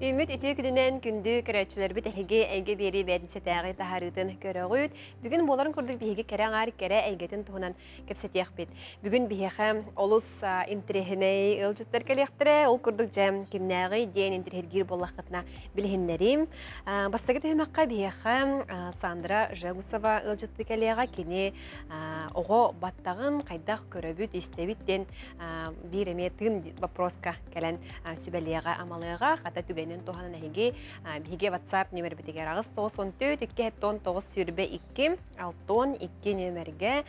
Үміт үтіе күнінен күнді көрәтшілер біт әлге әйге бері бәдінсе тәғи тахарытын көріғүйд. Бүгін боларын күрдік бейге кәрәң ар кәрә әйгетін туғынан кепсетеқ бет. Бүгін бейхі олыс интерехіней ылжыттар кәлектірі, ол күрдік жәм кемнәғи дейін интерхергер болақытына білгенлерім. Бастағы түйімаққа бейхі Сандра Жагусова ылжытты кәлеға кені оғы баттағын қайдақ көрөбіт, истебіттен бір әме тын вопроска кәлін сүбәлеға амалыға қата түгән Тухана Наһиги, биге WhatsApp номер битеге рагыс 94 209 сүрбе 2 алтон 2 номерге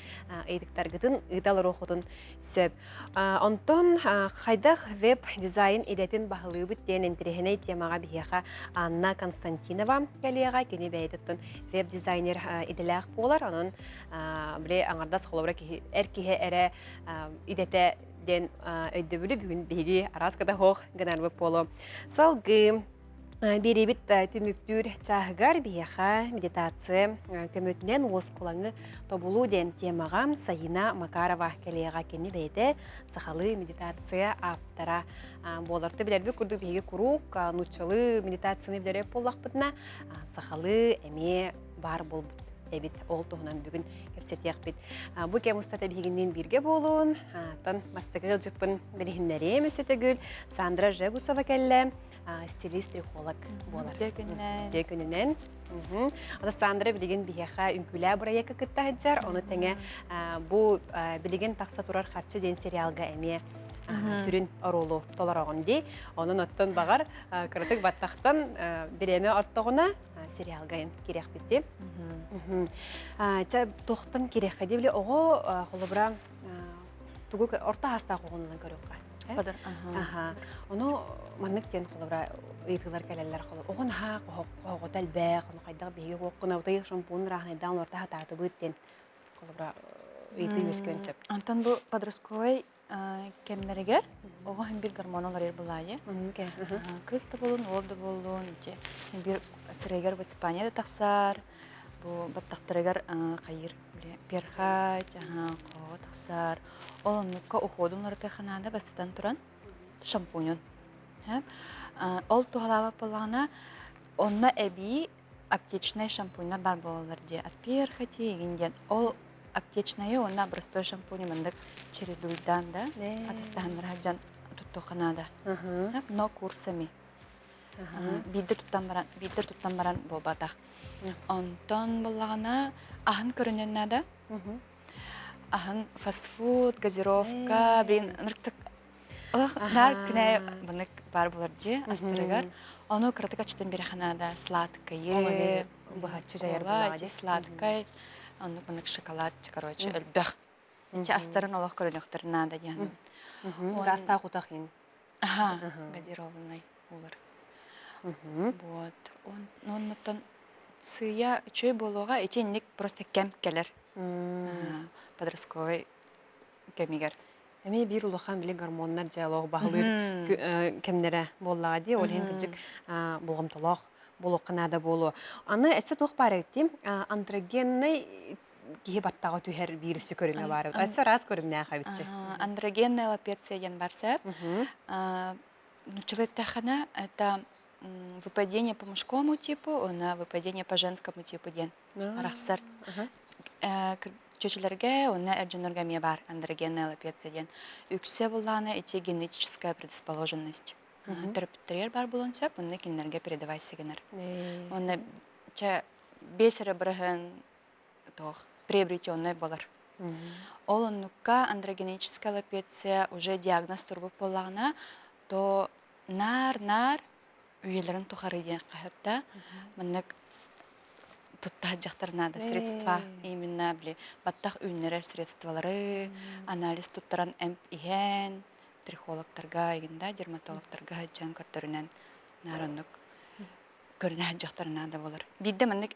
эйдиктаргытын ыдал рохотун сөп. Онтон хайдах веб дизайн идетин баһылы биттен интерехне темага бихеха Анна Константинова калега кене бәйдеттен веб дизайнер иделах болар. Анын биле аңардас холобра ки эркиһе эре идете ден өйдөбүлү бүгүн биги араскада хох гынан веб боло. Салгы беребит түмүктүр чахгар бияха медитация көмөтүнен оз кулаңы тобулу ден темага Саина Макарова келега кени бейде сахалы медитация аптара боларты билерби курдук биги курук нучалы медитацияны билере боллакпытына сахалы эме бар болбут. Эбит ол туһунан бүгүн кепсетиях бит. Бу кемустата бигинен бирге болун. Тан мастагыл жыппын билгеннери өсөтөгүл Сандра Жагусова келле, стилист трихолог болар. Декүнүнен. Ада Сандра билген бияха үнкүлә бурая кыттаһар, аны теңе бу билген такса турар хатчы ден сериалга эме сүрүн оролу толорогон ди. Онун оттон багар кырдык баттактан биреме ортогуна сериалга керек битти. Та тохтан керек дебиле ого холобра тугу орта хаста когонунан көрөкка. Кадыр. Ону манныктен холобра ыйтылар келелер холо. Огон ха коготал бэк, ону кайдак биги окуна утай шампунь рахайдан орта хататы бүттен холобра ыйты өскөнсөп. Антон бу подростковый кемнерегер ого hem bir гормоналар ер булайы. Кыз да болун, ол да болун. Bir сырегер в Испанияда таксар. Бу баттактарыгар кайыр биле перхай, ко таксар. Олоннукка уходунлар таханада бастан туран шампуньон. Ол тухалава болгана онна эби аптечный шампуньнар бар болалар ди. От перхати гинден ол аптечная, онна простой шампунь мындык чередуйдан да. Атастагандар хаджан туттуханада. Но курсами. Бидер туттан баран болбатах. Онтон боллагана ахын көрүнөннө да. Ахын фастфуд, газировка, блин, ныртык. Нар күнэ бынык бар булар ди, астырыгар. Ону кыртык ачтан береханада сладкое, бахачы жайыр булады. Сладкое, ону бынык шоколад, короче, элбэх. Эти астарын олох көрүнөктөр нада дияны. Гаста кутахин. Газированный булар. Вот. Оннотон сыя чөй болуга этенник просто кем келер. Подростковый кемигер. Эми бир улахан биле гормоннар жалог багылыр кемнере боллага ди, ол хенкижик болгомтолох болоканада болу. Аны эсе тох бар этим, андрогенный кие баттага түһер вирусы көрүнө бар. Эсе раз көрүнө хабитчи. Андрогенная лапеция ден барса. Человек-тахана это выпадение по мужскому типу, на выпадение по женскому типу ден. Рахсар. Чөчелерге, онна эрдженергамия бар, андрогенная лапеция ден. Үксе булланы эти генетическая предрасположенность. Терапевтер бар булонса, онна кинерге передавайся генер. Онна бесері бірігін приобретенный болар. Ол оннукка андрогеническая лапеция уже диагноз турбуп боллағына, то нар үйелерін тухары ден қағыпта, мұннық тұтта жақтарына да средства, именно біле, баттақ үйнерер средствалары, анализ тұттаран әмп иген, трихологтарға егінда, дерматологтарға жан көрдерінен наранық көріне жақтарына да болар. Бидді мұннық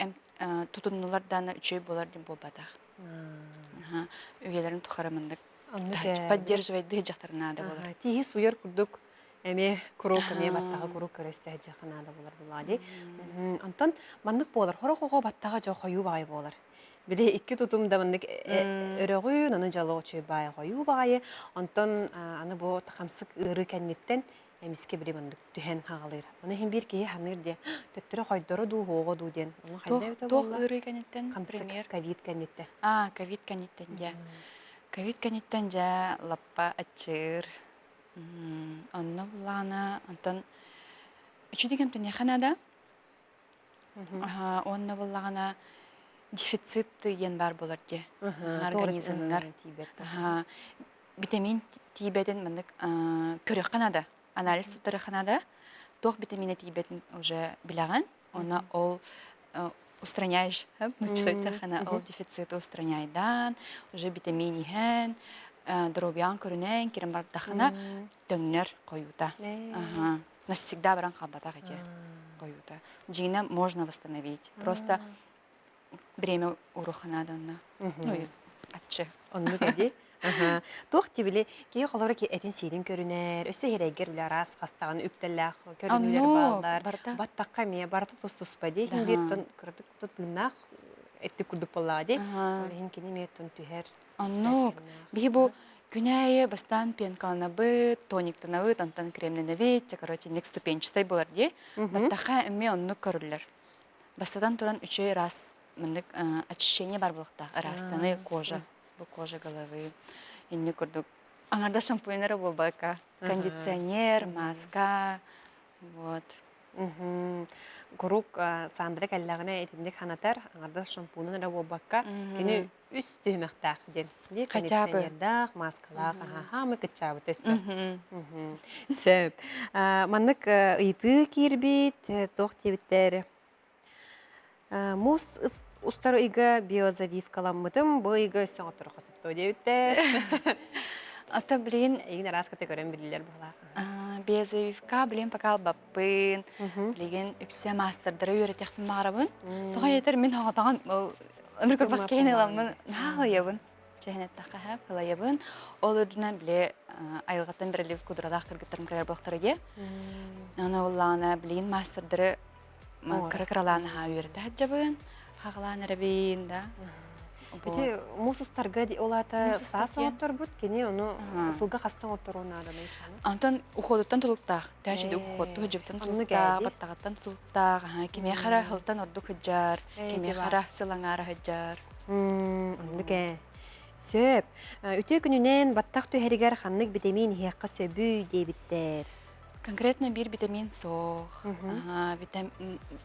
тұтынылардан үшей болар ден бол батақ. Үйелерін тухары мұннық поддерживайды жақтарына да болар. Тихи суер күрдік эме курук эме баттага курук көрөстө жакынада болар булади. Антон мандык болар. Хорохого баттага жок хою бай болар. Биде икки тутумда мандык өрөгүн аны жалоо чөй бай хою бай. Антон аны бу такамсык ыры кеннеттен эмиске бири мындык түһен хагалыр. Аны хин бир кии ханыр де төттөрө койдору ду хого ду ден. Аны хайда өтө Тох болла. ыры канеттен Камсык пример. ковид кеннетте. Ковид канеттен я. Ковид канеттен жа лаппа ачыр. Онно булана антон үчү дегемтен яханада. Онно буллагана дефицит ен бар болар же. Организмнар. Витамин тибетин мындык көрөк канада. Анализ туттары канада. Тох витамины тибетин уже билеген. Оны ол устраняешь, началайта хана ол дефицит устраняйдан, уже витамин ихен, дробян көрүнен, кирен бар дахана төңнөр коюта. Навсегда баран халбата гете коюта. Жина можно восстановить. Просто время уруханаданна. Ну, атчы. Онну кеди. Тух тибили кии холора ки этин сирин көрүнөр, өсө херегер биле рас хастаган үктеллах көрүнүлөр балдар. Баттакка ме барты тустуспади, хин бир тон кырдык тутнах этти кудуп боллади. Хин кини ме тон түһер. Анно би бу күнәйе бастан пенкална бы, тониктана бы, антан кремнене би, короче, нек ступенчатай болар ди. Баттакка эме онну көрүлөр. Бастадан туран 3 раз мындык очищение бар булыкта, растаны кожа. Бу кожа головы. Инне көрдүк. Аңарда шампуньнары болбака. Кондиционер, маска. Вот. Курук сандыры каллагына этиндик ханатар, аңарда шампуньнары болбакка. Кини үс түймәктак ден. Ди кондиционердак, маскалак, хамы кытчабы төссө. Сөп. Маннык ыйты кирбит, тох тебиттер. Мус устар ыйга биозавискаламмытым, бу ыйга өссөң отыр қосыпты өдеуттер. Ата блин, Егін арас көте көрен білілер бұла. биозавивка блин пакал баппын, блин үксе мастердары үйретекпін мағарабын. Тоға етер мен хағатаған өмір көрбақ кейін еламын, нағылайабын. Жәнеттаққа хәп, қылайабын. Ол өдінен біле айылғаттан біріліп күдірадақ кіргіттірім кәдер бұлақтары ге. Ана олағына блин мастердары кыры-кыраланы ха үйерді әджабын, хағыланы әрбейін, да. Бете мус устарга олата сасын оттор бұд, кені оны сылға қастан оттор оны адам айтсаны. Антон уходуттан тулуктақ, тәшеді уходу хүджіптен тулуктақ, баттағаттан тулуктақ, кеме қара хылтан орду хүджар, кеме қара сылаңары хүджар. Анныке. Сөп, өте күнінен баттақ түйәрігер қаннық витамин хеққа сөбүй дейбіттер. Конкретно бир витамин соқ,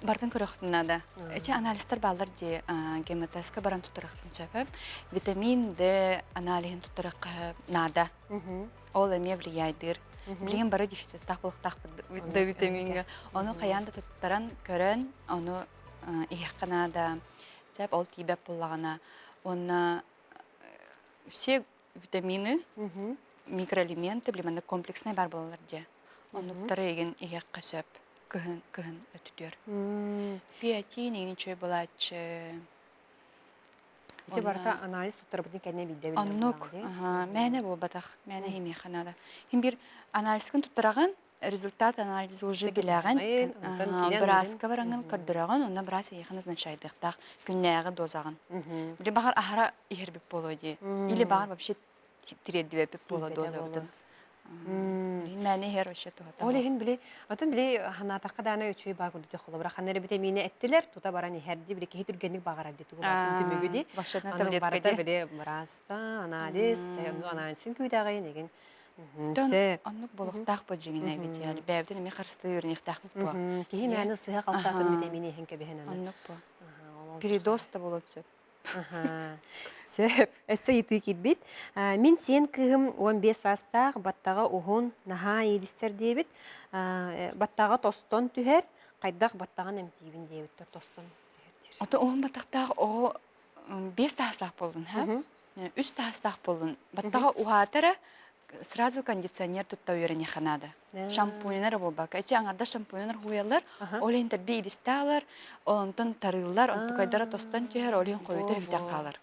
бартын көріқтін нада. Эти анализтер балдар де гематезка баран тұтырықтын шәпіп, витамин D анализін тұтырық нада. Ол әме влияйдыр. Білген бары дефициттақ бұлықтақ D витаминға. Оны қаянда тұттаран көрін, оны иеққа нада. Сәп ол тибәп болағына. Оны все витамины, микроэлементы, білемені комплексный бар болалар де. Онуктары еген иек қасып, күхін өтүтер. Биотин еген чөй болатшы. Ете барта анализ тұттыр бұдың кәне білді білді. Оннук, мәне бұл батақ, мәне химия қанада. Хим бір анализкін тұттыраған, результат анализі уже біләған, біразқа бараңын көрдіраған, онна біраз еқін ызначайдықтақ, күннәғі дозаған. Білі бағар ахара ербіп болу де. Или бағар вообще тиредді өпіп болу доза өтін. Мәне хер өші тұғыта. Ол еген біле, отын біле ханатаққа дана өчөй баг үрді тұқылы. Бірақ ханары витамины әттілер, тұта баран ехерді біле кейт үргенік бағар әбді тұғы батын түмігі де. Аны барда біле мұраста, анализ, анализін көйдағайын еген. Аннық болуқтақ бұл жеңін әбет. Бәбдің еме қарысты өрінектақ бұл. Кейі мәні сыға қалтақын витамины ехен көбеген аны. Аннық бұл. Передоз да болып сөп. Сөп, әсі еті кетбет. Мен сен кігім 15 астақ баттаға ұғын наға елістер дейбет. Баттаға тостон түхер, қайдақ баттаған әмтейбін дейбеттер тостон түхер. Оты оғын баттақтағы оғы 5 тағыстақ болдың, 3 тағыстақ болдың. Баттаға ұғатыры сразу кондиционер тұтта өріне қанады. Шампуньнер болбақ. Әте аңарда шампуньнер хуялар, олен тәрбе елісті алар, олантын тарылар, онты қайдара тостан түйер, олен қойды хүйтен қалар.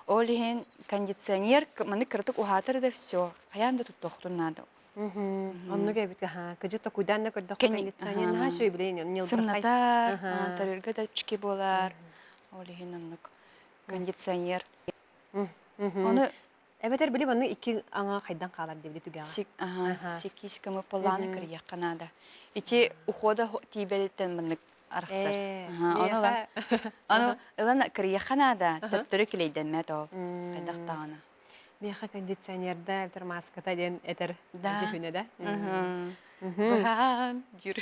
Олен кондиционер, маны кіртік ұғатыры да все, қаянда тұтты оқтырнады. Онны кәбітке, күджетті көйданна көрді кондиционер, наға шөй білейін, сымнатар, тарырға да чүке болар, олен оннық кондиционер. Оны Эбетер били баны икки аңа хайдан калар дебди түгәгә. Аха. Сикискамы поланы кырия Канада. Ити ухода тибелеттен мынык арахсар. Онолан. Аны ылан кырия Канада төптөрө килейден мето. Кайдактагана. Бияха кондиционерда этер маската ден этер жефүнө да. Баан жүр.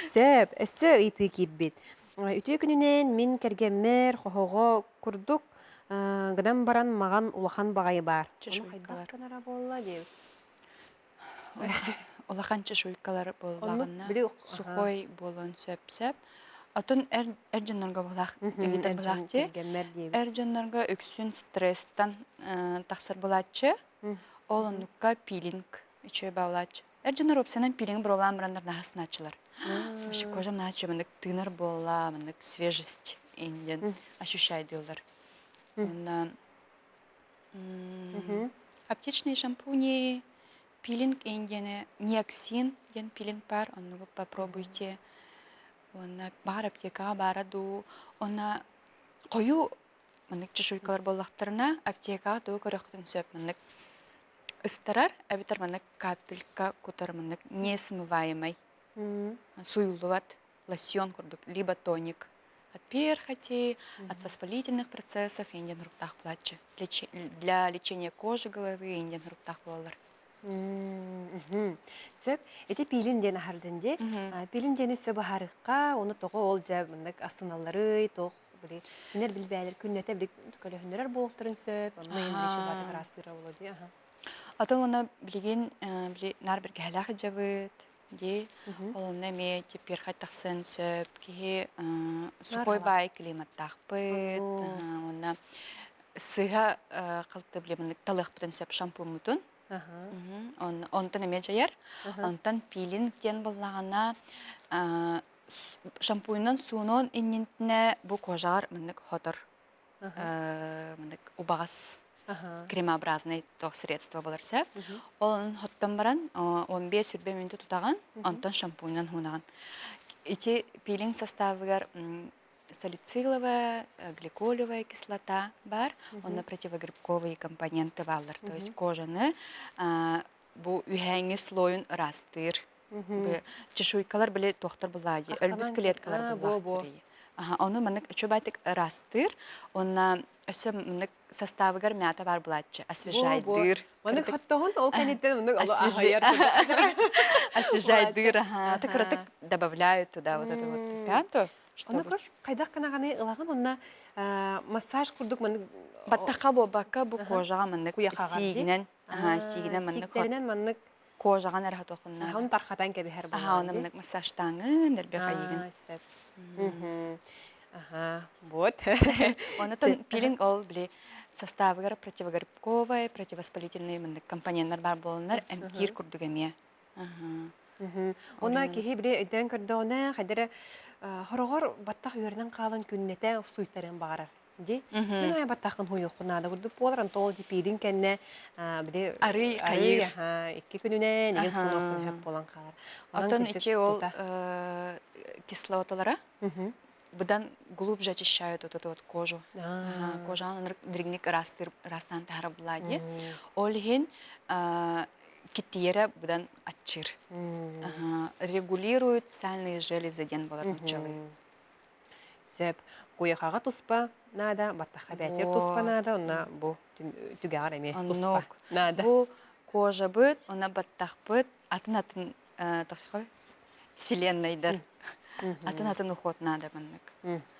Сөп, өссө ыйты киббит. Үтү күнүнен мин кергеммер хохого курдук гыдан баран маган улахан багай бар. Чешуйкалар. Канара болла деп. Улахан чешуйкалар боллагына. били- Сухой болон сөп-сөп. Атын эрженнарга болак. Эгите болак те. Кергеммер деп. Эрженнарга өксүн стресстан тахсар болачы. Олонукка пилинг үчө баулачы. Эрженнар опсенен пилинг программарандар нахасначылар. Вообще кожам наче мындык тынар болла, мындык свежесть инден ощущайдылар. Онда аптечные шампуни, пилинг индене, Ниоксин, ген пилинг бар, онны попробуйте. Онна бар аптека бараду, онна кою мындык чешуйкалар боллактарына аптека ду көрөктүн сөп мындык ыстырар, әбитер мындык капелька кутар мындык несмываемый. Суйлуват, лосьон курдук, либо тоник. От перхоти, от воспалительных процессов инден руктах плаче. Для лечения кожи головы инден руктах болар. Сөп, эти пилин ден ахардынде, пилин дени сөп ахарыққа, оны тоғы ол жа мындык астыналары, тоқ, били, күнер билбәлер, күннәте били көлөһүнөрөр болуктарын сөп, оны ендеше баты карастыра болуду. Атын оны билген, нар бір гәләхі жабыт, де, олонна ме тепер хаттақсын сөп, кеге сухой бай климаттақ быт, оны сыға қылты білемін талық бүтін сөп шампун мұтын, онтан эме жайар, онтан пилингтен болағана шампуньнан суунон иннентіне бұ кожағар мүндік хотыр, мүндік убағас кремообразный тоқ средство боларса. Олын хоттан баран 15-20 минуты тутаған, онтан шампуньнан хуынаған. Эти пилинг составыгар салициловая, гликолевая кислота бар, онна противогрибковые компоненты балар. То есть кожаны бу үйәңі слойын растыр. Чешуйкалар біле тоқтар бұлады, өлбіт клеткалар бұлады. Оны мұнық үші байтық растыр, онна өсі мұнық составыгар мята бар бұладшы, освежайдыр. Мұнық хоттоғын ол кәнеттен мұнық ахайар. Освежайдыр, тықырытық добавляют туда вот это вот пяту. Оны көш, қайдақ қанағаны ылаған, онна массаж құрдық мұнық... Баттаққа бобаққа бұл кожаға мұнық сигінен мұнық кожаған әрі тоқынна. Оны тарқатан кәбі әр болуады. Оны мұнық массажтаңын дәрбе қайығын. Вот. Онытын пилинг ол біле составыгар противогрибковый, противовоспалительный мұндық компоненттер бар болынар, әмкер күрдігіме. Она кеһи бире өйдөн көрдө она хадыра хорогор баттах үйөрнөн калан күннете суйттарын багарар. Ди. Мен ай баттахын хуйукунада гурду полран тол ди пирин кенне бире ары кайыр. Икки күнүнө неге сунок хеп болан калар. Отон иче ол кислоталара. Бұдан глубже очищают вот эту вот кожу. Кожаны дригник растан тары булади. Олхин китиера бұдан атчыр. Регулируют сальные железы ден болар мучалы. Сөп, куяқаға туспа нада, баттақа бәтер туспа нада, онна бұ түгәғар әме туспа нада. Бұ кожа бұд, онна баттақ бұд, атын тақшықой вселеннайдар. Атын уход надо маннык.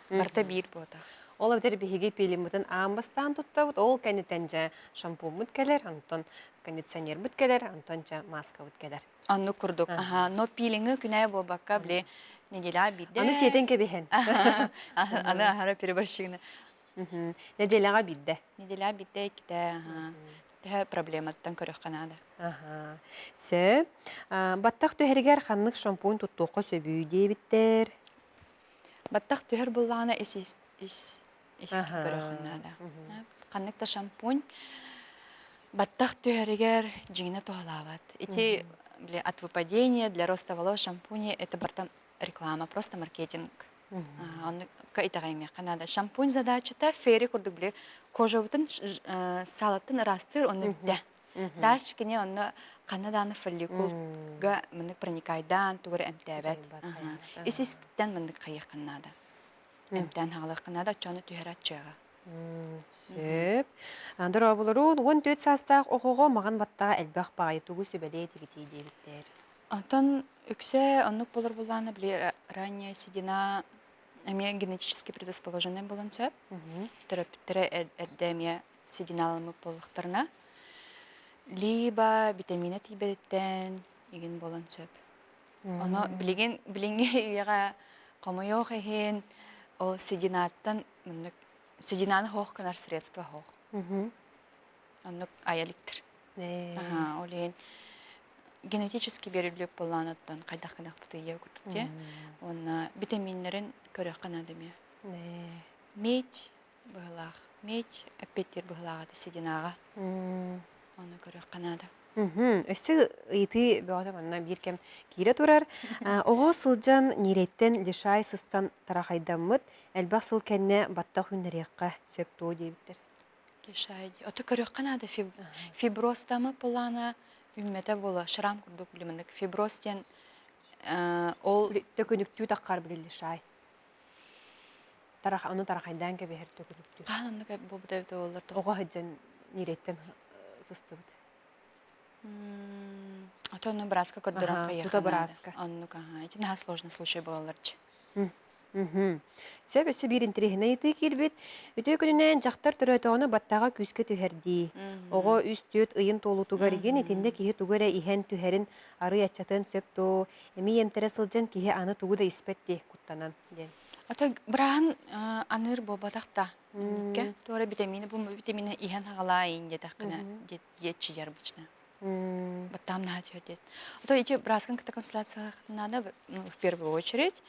Барта бир бота. Ол өтер бихиге пилим бутын амбастан тутта бут, ол кәнетен жа шампун бут келер, антон кондиционер бут келер, антон жа маска бут келер. Анну курдук. Но пилинги күнәй болбаққа біле неделя бидде. Аны сиетен кебихен. Аны ахара переборщигна. Неделяға бидде. Неделя бидде ките. Тәһә проблематтан көрөк канада. Сө, баттақ төһәргәр ханнык шампунь туттуққа сөбүй дейбіттер. Баттақ төһәр буллағына ис көрөк канада. Ханныкта шампунь баттақ төһәргәр жигіне туғалават. Эти от выпадения для роста волос шампуни это бартам реклама, просто маркетинг. Оны кайтагайме канада. Шампунь задачата фери курдук биле. Кожабытын салатын растыр оны бүтә. Дальше кине оны Канаданы фолликулга мынык проникайдан тугар эмтәбәт. Исистен мынык кайык Канада. Эмтән хагылы Канада чаны түһәрәтчәгә. Сөп. Андыр абылыру, уын төт састақ оқуға маған баттаға әлбәқ бағай туғы сөбәле тегітей дейбіттер. Антон үксе онук болар буланы биле ранее седина эме генетически предрасположенный болан сөп. Терапевтері әрдәме сединалымы болықтарына. Либо витамина тибеттен еген болан сөп. Оны білінге үйеға қомайоқ ехен, ол сединаттан сединаны хоқ канар средства хоқ. Оны аяликтір. Олен генетически берілік боланыттан қайдақ-қайдақ бұты ие күртікте. Оны витаминлерін көрек қанадыме. Медь бұғылақ. Медь әппеттер бұғылағады сединаға. Оны көрек қанады. Өсі ұйты бөғатым анна бір кем кейлі тұрар. Оғы сылжан нереттен лишай сыстан тарақайдамыд, әлбақ сыл кәнне баттақ үнірекқа сөпті о дейбіттер. Лишай. Оты көрек қанады. Фибростамы боланы үмметі болы. Шырам күрдік біліміндік. Фибростен ол... Төкініктүү таққар білі лишай. Оны тарақайдан кәбе әр төкініктүү. Қан оны кәбе бұл бұдәуді олар. Оғы хыджан нереттен сысты бұд. А то onu Браска көрдірін қайық. Тута Браска. Оны каға. Эти наға сложный случай болаларчы. Сөбісі бір интерегіне еті келбет. Өте күнінен жақтар түрі өтіғаны баттаға күске түхерді. Оға үст төт ұйын толу туғар еген, етінде кеге туғара ихен түхерін ары ячатын сөпті. Әмі емтері сылжан кеге аны туғы да іспетті құттанан. Ата бірағын аныр болбадақта. Туғара витамины, бұл витамины ихен хағала айын дедақына етші яр бұчына. Баттам на ответ. То эти Браскан к консультациях надо в первую очередь.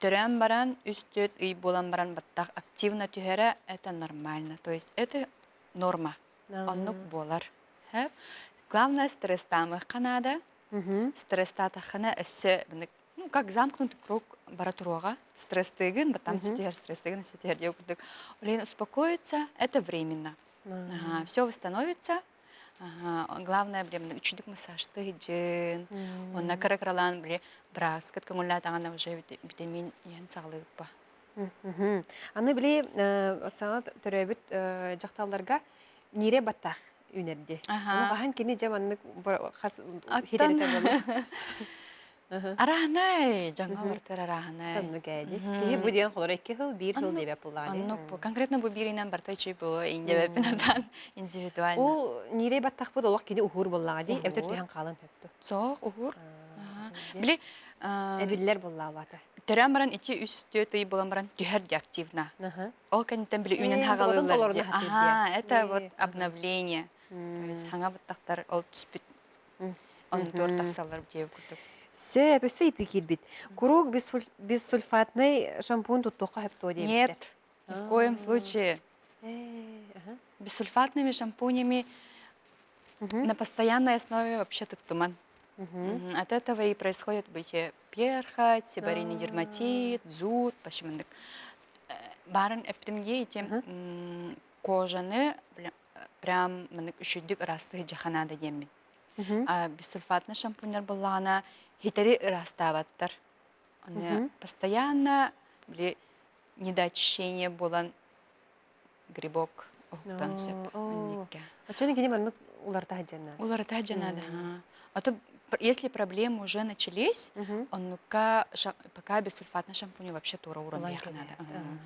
Төрәм баран үстөт и болан баран баттах активно түһәрә, это нормально. То есть это норма. Оннук болар. Главное стресстамы Канада. Стресста тахана эссе, ну как замкнутый круг баратурога. Стресстыгын, баттам түһәр стресстыгын түһәр диюк. Олен успокоиться, это временно. Все восстановится. Главное, чудик массаж тыгын. Он на каракралан, Браска, как тағана уже витамин ен сағылығы ба. Аны біле саңа түрәбіт жақталарға нере баттақ өнерді. Ағын кені жаманны хетереті болы. Арахнай, жаңа бартыр арахнай. Тәмі кәді. Кеге бұден қолыр 2 жыл, 1 жыл деп бұланы. Конкретно бұл бірінен бартай бұл индебепінардан индивидуально. Ол нере баттақ бұд олық кені ұғыр болаға дей, әвдер түйен қалын төпті. Соқ, ұғыр. Біле, әбілілер болаға баты. Төрән баран ити үсті өтөй болан баран түхәрді активна. Ол кәнеттен біле үнен хағалылар. Это вот обновление. То есть хаңа бұттақтар ол түспіт. Оны төр тақсалар деп күтіп. Сөп, өсі еті келбет. Курук бессульфатный шампунь тұттуққа хөпті деймді? Нет, ни в коем случае. Бессульфатными шампунями на постоянной основе вообще туман. От этого и происходит перхоть, сибарийный дерматит, зуд, почему-то. Барын эптемге этим кожаны прям үшүдік растығы жаханада демін. А бессульфатный шампуньер болана хитари раставаттар. Постоянно недоочищение болан грибок. А что не генем уларта хаджана? Уларта хаджана, да. А то если проблемы уже начались, он пока бессульфатный шампунь вообще тура урон ехать надо.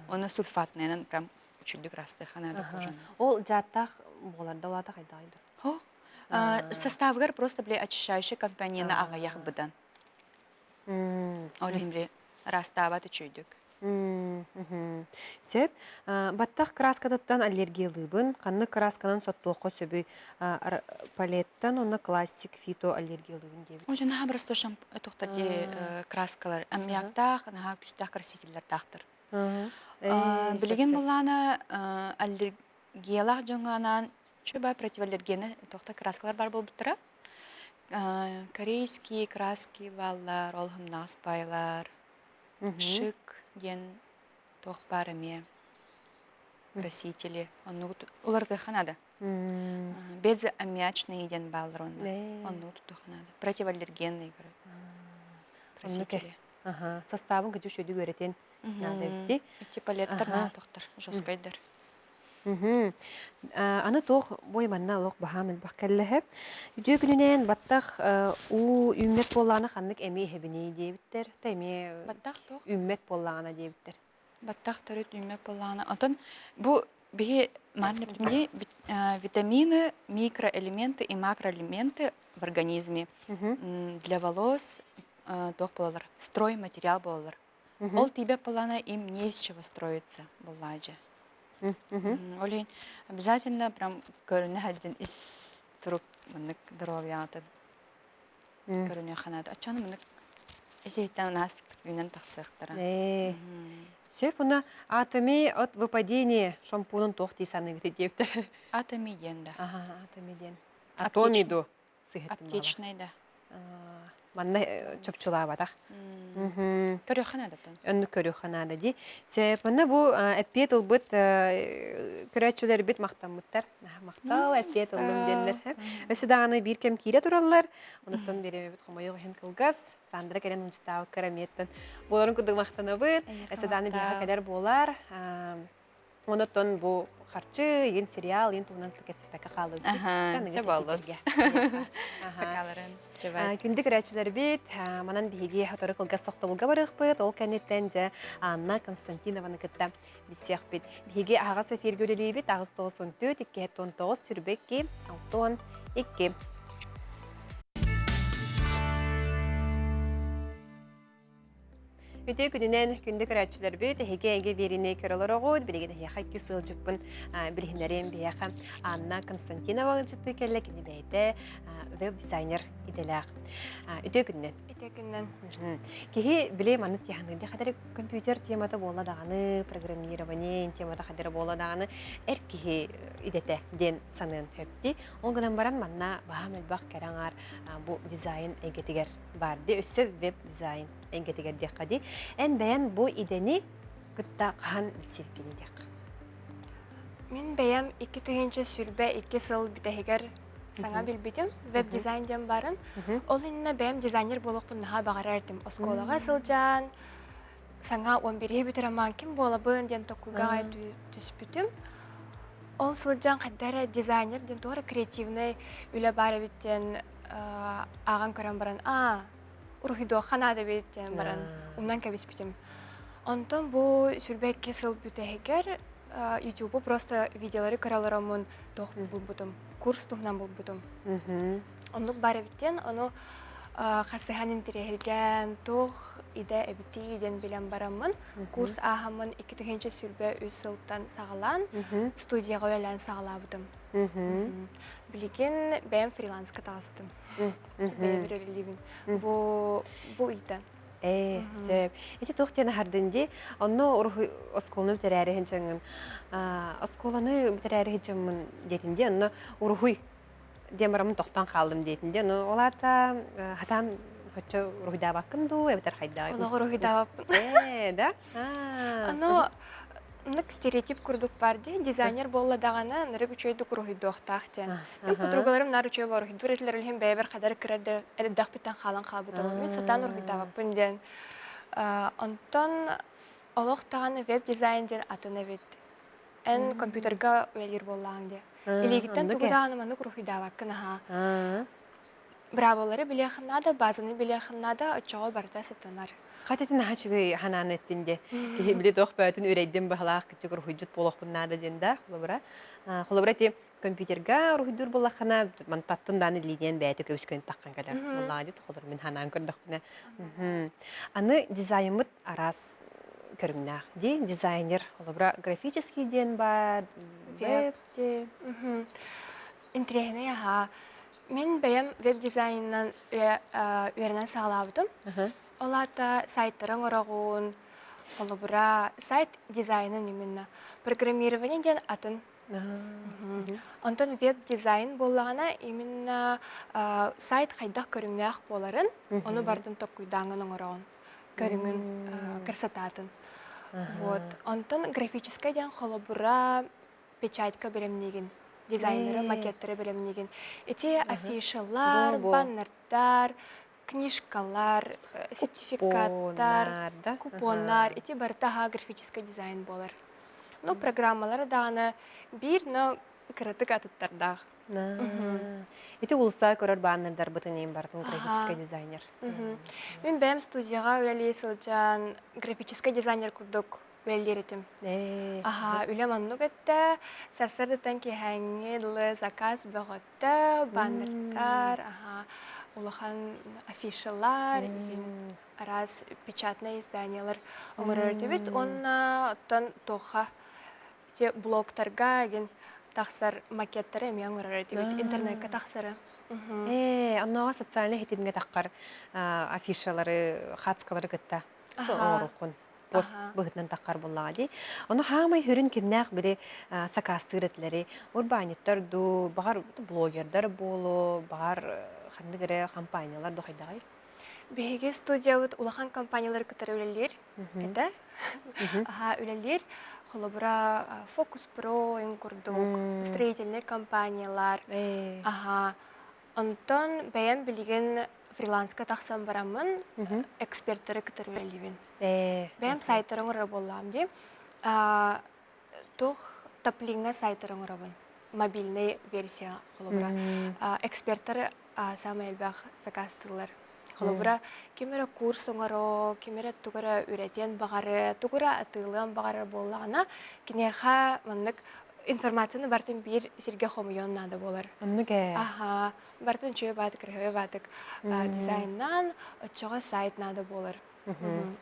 Он сульфатный, он прям чуть растых надо кожаный. Ол жаттах боларда улата хайдайды. Составгар просто очищающая компания на агаях быдан. Олимбли раставаты чуйдук. Сөп, баттақ краскадаттан аллергиялыбын, қанны красканан соттуққа сөбі палеттан, оны классик фито аллергиялыбын дейбі. Уже наға бірісті тоқтарды краскалар, әмияқтақ, наға күстақ красителер тақтыр. Білген боланы аллергиялақ жоңғанан чөбай противоаллергені тоқта краскалар бар бол бұттыра. Корейский краски баллар, олхым наспайлар, шик ден тох барыме красители. Улар таханада. Безаммиачный ден баллар онну таханада. Противоаллергенный красители. Составын күчү шөйдү көретін нада битти. Эти палеттар на тохтар, жёсткайдар. Аны тох бой манна лох бахамыл баккаллахып. Үтө күнүнен баттах у үммет болланы ханнык эми хебини дебиттер. Теме Баттах тох. үммет болланы дебиттер. Баттах төрөт үммет болланы. Антон бу бихи марнептне витамины, микроэлементы и макроэлементы в организме. Для волос тох болалар. Стройматериал болалар. Ол тебе полана им не из чего строится болладжа. Олень обязательно прям көрүнө хаджин из туруп мынык здоровьяты көрүнө ханат. Ачаны мынык эсейтен нас күнен таксыктара. Сөп уна атоми от выпадения шампунун тох тисаны битептер. Атоми денда. Атомиден. Атомиду сыгыттым. Аптечный да. Манна чөпчүлаа батах. Көрө ханадатан. Önlü körü xanada di. Sebabında bu epiyet ılbıt küreççüler bit maqtanmıttar. Maqtal epiyet ıldım denler. Ösü dağını bir kem kire durallar. Ondan beri bit xomaya qoyun kılgaz. Sandra keren unçtağı karametten. Boların kudu maqtana bit. Ösü dağını bir kadar bolar. Ondan bu harçı yen serial yen tuğunan tıkesepeka kalı. Çaballı. Takalарын. Күндік рәчілер бет, манан бейге хатары қылғас тоқтабылға барық бет, ол кәнеттен жа Анна Константинованы күтті бісеқ бет. Бейге ағас эфир көрелей бет, ағыз 94, 219, сүрбекке, 612. Өте күнінен күндік рәтшілер бөт, әге беріне көрілер оғыд, білеген әйеқа кесіл жүппін білгенерен бейеқа Анна Константинова жытты кәлі кені бәйті веб-дизайнер иделәқ. Өте күнінен? Өте күнінен. Кеге білем аны тияғынды қадары компьютер тематы боладағаны, программирование тематы қадары боладағаны әр кеге идеті ден санын өпті. Оңғынан баран манна бағам әлбақ кәраңар бұл дизайн әйгетігер барды, өсі веб-дизайн әйгетігер деққады. Ән бәйін бұл идені күтті қаған білсевкені деқ. Мен бәйім 2 түгінші сүрбе 2 сыл бітәхегер саңа білбетім, веб-дизайн дем барын. Ол еніне бәйім дизайнер болуқ бұннаға бағар әрдім. Осколаға сылжан, саңа 11-е бітіраман кім болабын ден тоқуға түспітім. Ол сылжан қаддары дизайнер ден тоғыры креативный үлі бары біттен аған көрен баран, Урухидо ханада беттен баран, умнан кәбес бітім. Онтон бұл сүрбе 2 сыл бітәхегер YouTube просто видеолары көраларамын тоқ бұл бұтым, курс тұғынан бұл бұтым. Онлық бары біттен, оны қасыған интерерген тоқ иде әбітті еден білен барамын. Курс ағамын 2 түгінші сүрбе 3 сылттан сағалан, студияға өйлән сағала бұтым. Білеген бәйім фрилансқа тағыстым. Бәйім бір өлілігін. Бұл иді. Сөп. Эти тоқтен хардынде, онно осколны бітірәрі хенчаңын. Осколаны бітірәрі хенчаңын детінде, онно урухуй демарамын тоқтан қалдым детінде. Оларда хатан хотчо урухуйда баққынду, әбітер қайда. Олығы урухуйда баққын. Да? Оно нық стереотип күрдік барды, дизайнер болладағаны ныры күчөйді күрухуйды оқтақты. Мен подругаларым нар үчөй бар, үрхиді үретілерілген бәйбір қадар кіреді, әліддақ біттен қалан қалбыды. Мен сатан урухуйда бақпын ден. Онтон олықтағаны веб-дизайнден атыны бет. Ән компьютерға өйлер боллаң де. Илегіттен тұғыдағаны маны күрухуйда баққын аға. Браволары білеқіннады, базаны білеқіннады, очоғы барда сатанар. Қатетін ағачығы ханан әттінде. Біле тоқ бәтін өрейден бағалақ күтчі күрхуйджет болық бұннады денді. Қолыбыра те компьютерға ұрхуйдыр болақына мантаттын даны лиден бәйті көбіскені таққан кәлер. Болады, қолыр мен ханан көрдіқ бұна. Аны дизайнымыт арас көрімнақ. Дизайнер, қолыбыра графический ден бар, веб де. Интерегіне аға. Мен бәйім веб-дизайнынан үйерінен сағалабыдым. Олата сайттарын орағуын, олыбыра сайт дизайнын именно. Программирование ден атын Онтон веб-дизайн боллағана именно сайт хайдақ көріңнәқ боларын, оны бардын тоққүйдаңын оңырауын, көріңін кірсататын. Вот. Онтон графическая ден холобура печатька беремнеген, дизайнеры, макеттері беремнеген. Эти афишалар, баннердар, книжкалар, сертификаттар, купонар, эти бартаға графический дизайн болар. Ну, программалары дағаны бир, но кірітік атыттардағы. Эти улса көрөр баннердар бытынен бартын графический дизайнер. Мен бәм студияға үләлей сылжан графический дизайнер күрдік үләлер етім. Үлем анну көтті, сәрсірдітен кейхәңі дылы заказ бұғытты, баннердар, улахан афишалар, араз печатные изданиялар оңырыр дебет. Онна оттан тоға блогтарға ген тақсар макеттары әме оңырыр дебет, интернетке тақсары. Аннаға социальный хетимге таққар афишалары, хатскалары көтті оңырықын. Пост бұғытнан таққар болаға дей. Оны хамай хүрін кемнәқ біле сакастыр етлері, урбаниттар ду, бағар блогердар болу, бағар қандығыры компаниялар ду қайдағай? Беге студия улахан компаниялар кітары өлелер, әді? Өлелер, қолыбыра Focus Pro ең күрдік, строительный компаниялар. Онтон бәйін білген фриланска тақсан барамын, эксперттері кітары өлелевен. Бәйім сайттарың ұры болам де. Тұқ таплинға сайттарың ұрабын. Мобильный версия қолыбыра. Эксперттері самай әлбәқ закастылар. Қолыбыра кемері курс оңыру, кемері тұғыры үретен бағары, тұғыры атылын бағары болағына, кенеға мұндық информацияны бартын бір серге хомыйон нады болар. Онныге? Бартын чөй батық, рөхөй батық дизайннан отчоға сайт нады болар.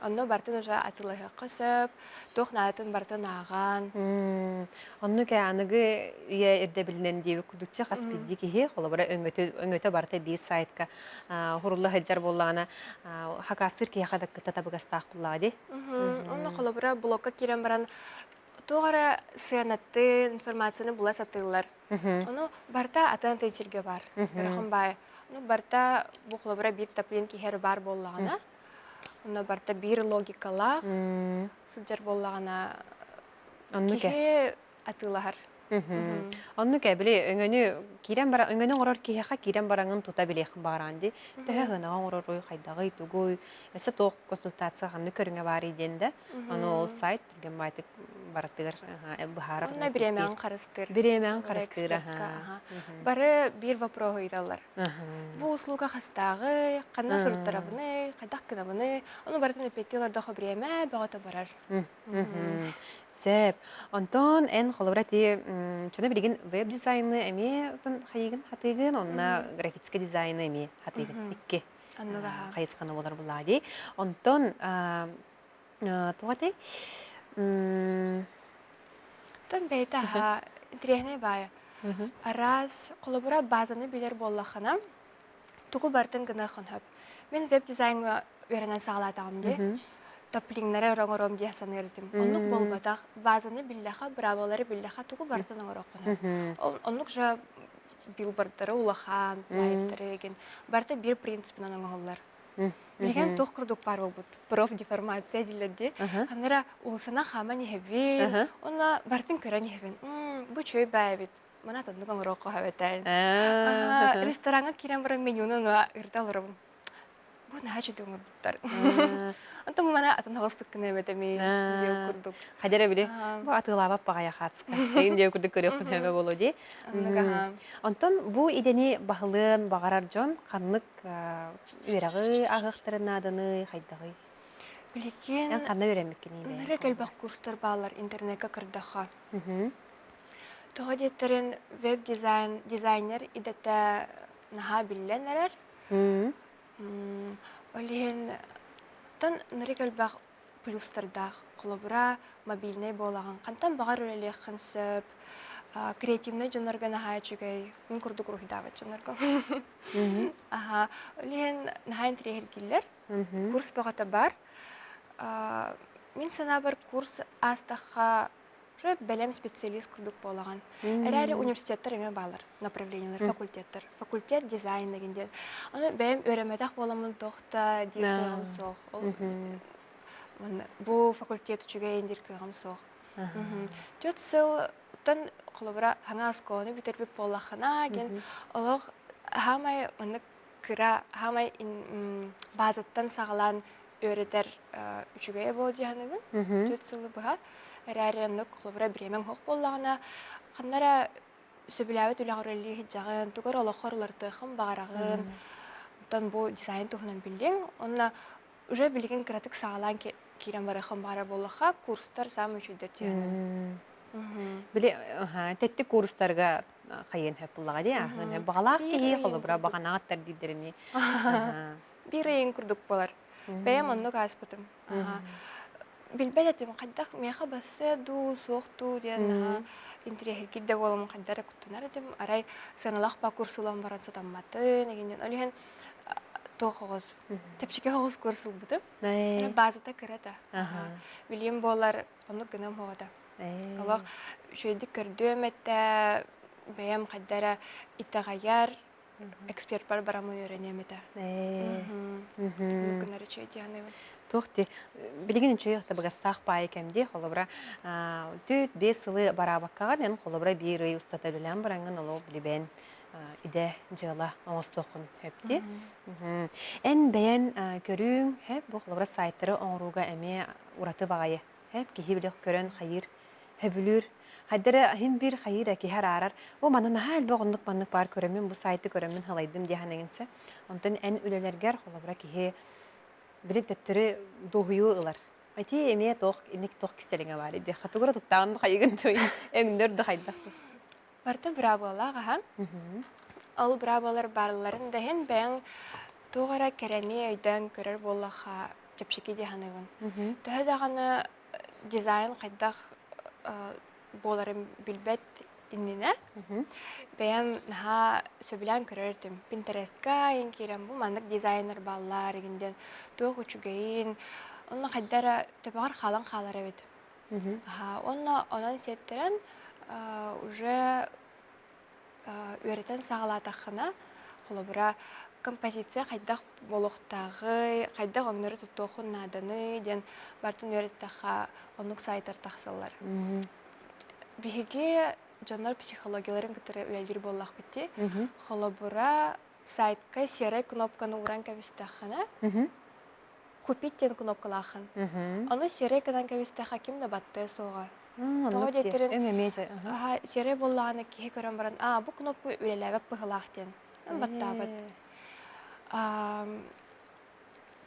Онны бартын уже атылығы қысып, тоқ надатын бартын аған. Онныге анығы үйе ерде білінен дейі күдікчі қаспеді кейі, қолы өңөті барты бір сайтқа ғұрылы ғаджар болағына хакастыр кейі қадық күтті табығастақ бұлады. Онны қолы бұра блокқа керен баран тоғара сыянатты информацияны бұла сатылар. Оны барта атан тәйсерге бар. Рахым бай. Оны барта бұл қолы бұра бір таплен кейхері бар болағына. Оны барта бір логикалақ сылжар болағына кейхе атылар. Онныге біле өңөні ғырар кейхеға керен бараңын тута білеқін бағаранды. Төхі ғынаған ғырар ой қайдағы түгөй. Өсі тоқ консультация ғанны көріңе бар еденді. Оны ол сайт түрген байтық бараттығыр бұхарыр. Онына біремән қарыстыр. Біремән қарыстыр. Бары бір вопроғы үйдалар. Бұл услуға қастағы, қанна сұрыттарабыны, қайдақ кінабыны. Оны барытын өпеттелер доқы біреме бағыта барар. Сөп. Онтон ән қолыбырат чөне білеген веб-дизайны әме қайығын хатығын, онына графический дизайны әме хатығын. Икке қайысқаны болар бұлады. Онтон тұғатай? Тон бәйті интерегіне бай. Араз қолыбыра базаны білер боллақына, тұғы бартын ғына қынып. Мен веб-дизайны өрінен сағалатағым де. Таплиңнары оңыром де асан ердім. Онлық болбатақ базаны білләға, браволары білләға тұғы бартын оңырақына. Онлық жа билбордтары улахан, лайттары еген. Барты бір принципінен оңығылар. Білген тоқ күрдік бар ол бұд. Профдеформация дейлерде. Аныра ұлысына қама нехебен, онна бартын көрі нехебен. Бұ чөй бәй бет. Мана тандық оңыраққа хәбетәйін. Ресторанға керен бұрын менюны ұрта алырым. Бұ наға чөйді оңыр бұттар. Антон мана атын хостук кene метеми дeu курдук. Хадера биле. Бу атылабап багая хатска. Эйин дeu курдук көрөк хөбө болу ди. Антон бу идени багылын багарар жон каннык үйрәгы агыктырына адыны хайдагы. Билекен. Ян канна үйрәмеккен име. Нәре калбак курстар балар интернетка кырдаха. Тога деттерин веб дизайнер идете наха билленер. Олен тон нырыкал баг плюстарда колобра мобильный болаган кантан багар өреле хансып креативный жонорга нахачыгай мен курдук рухидават жонорга. Олен нахайн трегелгиллер курс багата бар. Мен сана бар курс астаха уже бәлем специалист курдук болаган. Әрәре университеттер эме балар, направлениялар, факультеттер. Факультет дизайн дегенде. Аны бәлем өремедәк боламын тохта диркам сох. Бу факультет үчүгө индиркам сох. Төт сыл тан колобра хана сконы битербип болахана ген олог хамай аны кыра хамай базаттан сагалан өретер үчүгө болду ханыгын. Төт сылы бага әрәреннік қолыбыра біремен хоқ болағына қаннара сөбіләуі түләғырылі хиджағын, тұғыр олыққырларды қым бағарағын, ұттан бұл дизайн тұғынан білдің, онына уже білген кіратық сағалан кейрен бары қым бағара болыға курстар сам үшідер тегені. Біле, тәтті курстарға қайын хөп бұлаға де, бағалақ кейі қолыбыра бағанағаттар дейдеріне. Бір ең күрдік болар. Бәйім оннық аспытым. Билбәдәтем каддак меха бассы ду соқту ден интерьер кидде болом каддара куттанар дем арай саналах ба курсулам баранса тамматы негенден олиһен тохоз тепчике хоз курсул бутып базата кырата билим болар ону гынам хогата алак шөйдик көрдөмөтө бәям каддара итагаяр эксперт бар барамын өйрөнөмөтө гынары чөйдяны Тоқти, білген үші еқті бұғастақ бай кәмде, қолыбыра төт, бес сылы барабаққаған, ән қолыбыра бір үй ұстата білен бараңын олу білібен иде жылы оңыстоқын өпті. Ән бәйін көрің, бұл қолыбыра сайттары оңыруға әме ұраты бағайы. Кейі білек көрін қайыр, өбілір. Хайдары хин бір қайыр әке әр арар. О, манан әл бұғындық манық бар көрімін, бұл сайты көрімін халайдым дейін егінсі. Онтан ән өлелергер қолыбыра кейі Билет төттөрү доһуйу ылар. Айти эме тох, иник тох кистелиңе бар иде. Хатыгыра туттаган хайгын той. Эңдөр дэ хайдак. Барта брабалага ха. Ал брабалар барларын да хен бәң тугара керене өйдән көрөр боллаха чепшики ди ханыгын. Төһө даганы дизайн кайдак боларын билбет иннине. Бәям наха сөбілән көрөрдім. Pinterest'ка ең керем бұл мандық дизайнер баллар егінден тоқ үчігейін. Онна қайдара төпағар қалан қалар әбет. Онан сеттерін уже өретен сағалатақына қолыбыра композиция қайдақ болуқтағы, қайдақ оңнары тұттоқын наданы ден бартын өреттаға онық сайттар тақсалар. Беге Жанар психологияларын кітірі үләлдер боллақ бітті. Холобура сайтқа серай кнопканы уран кәбістіқіні купить тен кнопкалақын. Оны серай кынан кәбістіқі кімді батты соға. Тоғы детерін серай боллағаны кейі көрін баран, бұл кнопку үләләвәп бұғылақ тен. Батта бат.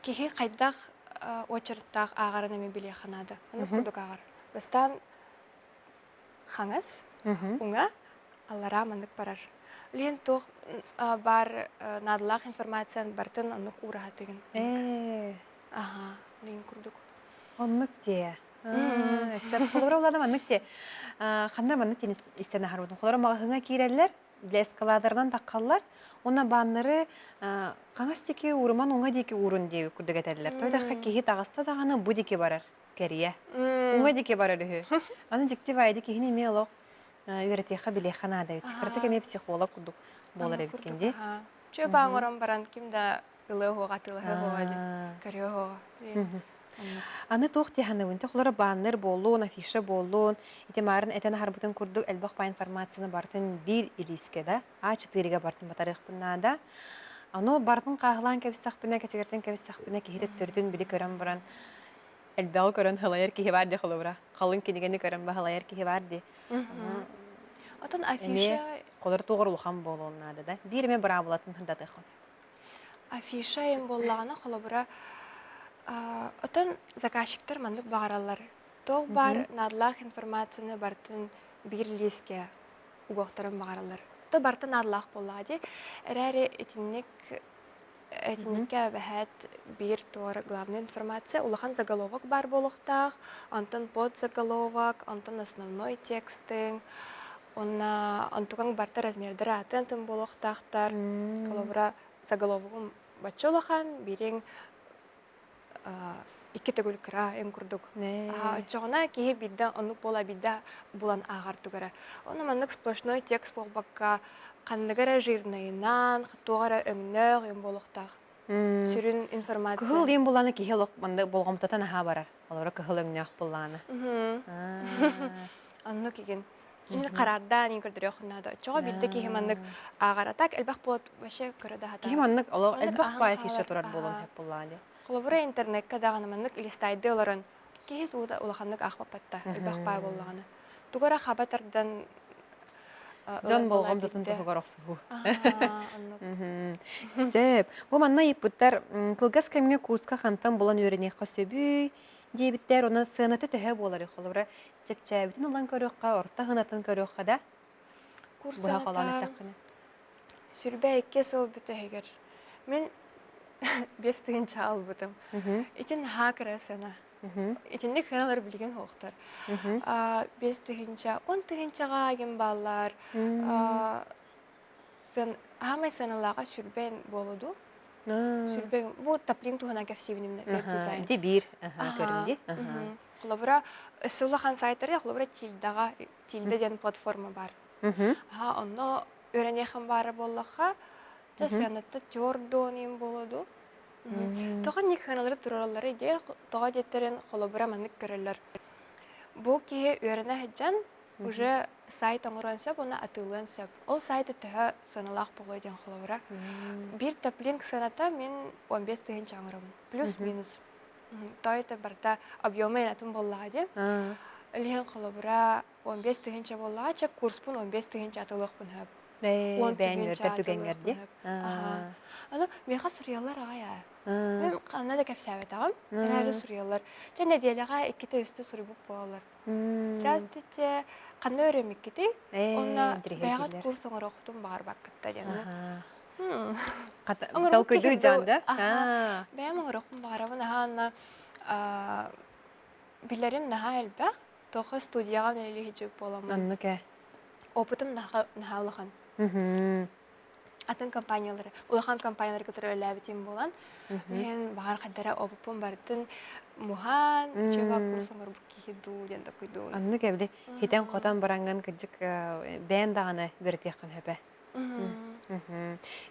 Кейі қайдақ очырттақ ағарын әме біле қанады. Оны күрдік ағар. Бастан қаңыз Уңа аллара мандык барар. Лен тоқ бар надылақ информациян бартын анық ұраға тегін. Лен күрдік. Анық де. Сәп қолыр оладым анық де. Қандар мандық тен істені қарудың. Қолыр маға ғыңа кейрелер, для эскаладарынан таққалар. Она баннары қаңас теке ұрыман оңа деке ұрын деу күрдік әтәділер. Тойдаққа кейі тағыста дағаны бұ деке барар. Кәрия. Оңа деке барар үхі. Аны жекте байды кейіне ме олық. Үйретеқі біле қанады. Текірті кәме психолог күдік болар әбіткенде. Чөй баңырым баран кімді ұлы оға, тылы оға, көрі оға. Аны тоқ тейханы өнті құлары банныр болуын, афиша болуын, етемарын әтен харбытын күрдік әлбақ ба информацияны бартын бір илискеді. А4-ге бартын батарық бұннада. Аны бартын қағылан кәвістақ бұна, кәтегерден кәвістақ бұна, кейді түрдің білі көрін баран. Әлбәғы көрін халайыр кейі бар де құлыбыра. Қалын кенегені көрін ба халайыр кейі бар де. Отын афиша... Қолыр тоғыр ұлған болуын ады да. Біріме бұра болатын хындаты қон. Афиша ем болағына құлыбыра... Отын заказчиктар мандық бағаралар. Тоқ бар надылақ информацияны бартын бір леске ұғықтарын бағаралар. То бартын надылақ болады. Әрәрі Этинникке бәхәт бір тор главная информация. Улахан заголовок бар болуқтақ, антон подзаголовок, антон основной текстың, антуған барты размердері атын болуқтақтар. Қалауыра заголовогын бачы улахан, берең икки төгүл кыра эн курдук. Не. Очоғына киһи бидда оннук бола бидда булан ағартугара. Оны маннык сплошной текст болбакка қанныгара жирнайынан, тугара өңнөг ем болохтақ. Сүрін информация. Кыһыл ем буланы киһи манда болгомтатан аха бара. Олора кыһыл өңнөх буланы. Онну киген. Ин карардан ин көрдөрө хуннада. Чога бидде киһи маннык ағаратак элбах болот ваше көрөдө хата. Киһи маннык оло Маннык элбах аһан бай хаалар, фиша турар аһа. болон хеп буланы. Колобура интернетка даганы маннык илистайды олорон. Киһи тууда улаханнык ахпапатта элбах бай боллаганы. Тугара хабатардан Жон болгом дутун тугороксу. Онну. Сөп. Бу манна иппуттар кылгас кемге курска хантан болан өренек сөбүй дебиттер оны сынаты төһө болар холора. Чепчәбитин улан көрөккә, орта хынатын көрөккә да. Буга калан Курсанатар таккына. сүрбе 2 сыл бүтегер. Мен 5 тыгынча албытым. Итин хакыра сына. Итинник хыналар билген хоқтар. 5 тыгынча, 10 тыгынчага ген баллар. Сын хамай сыналага сүрбен болуду. Сүрбен бу таплин тухана кепсивиним веб дизайн. Дибир, көрүнди. Колобура сулахан сайттары колобура тилде ден платформа бар. Онно өренехим бары боллаха, жасанатта тёрдоним болуду. Тоған ник хыналары туралары де, тоға деттерин колобура маннык көрөлөр. Бу кие өрене хеджан уже сайт оңыран сөп, оны атылын сөп. Ол сайты төһө саналақ болой ден колобура. Бир таплинг саната мен 15 тыгынча оңырабын. Плюс-минус. Тойты барда объемы енатын боллаға де. Лиген колобура 15 тыгынча боллаға, чек курспун 15 тыгынча атылықпын хөп. Бәйін өртер түгенgerdi. Аны меха сурьялар ағая. Мен қанна да кәпсәбет ағам. Әрі сурьялар. Және делеға 2-те үсті сурьбук болалар. Здравствуйте. Қанна өремек кеті. Онна бәғат курс оңыр оқытым бағар бақытта дені. Талкыды жанды. Бәғам оңыр оқытым бағарабын. Ана білерім наға әлбәқ. Тоғы студияға нәлі хеджек боламын. Анны кә. Опытым наға олақан. Атын компаниялары, улахан компаниялары которые ләбитим болан. Мен бағар қаддара опыпым бардың мухан, чөба курсыңыр бұл кейду, денді күйду. Анны кәбді, хитен қотан баранған кәджік бәйін дағаны біртеқін хөпі.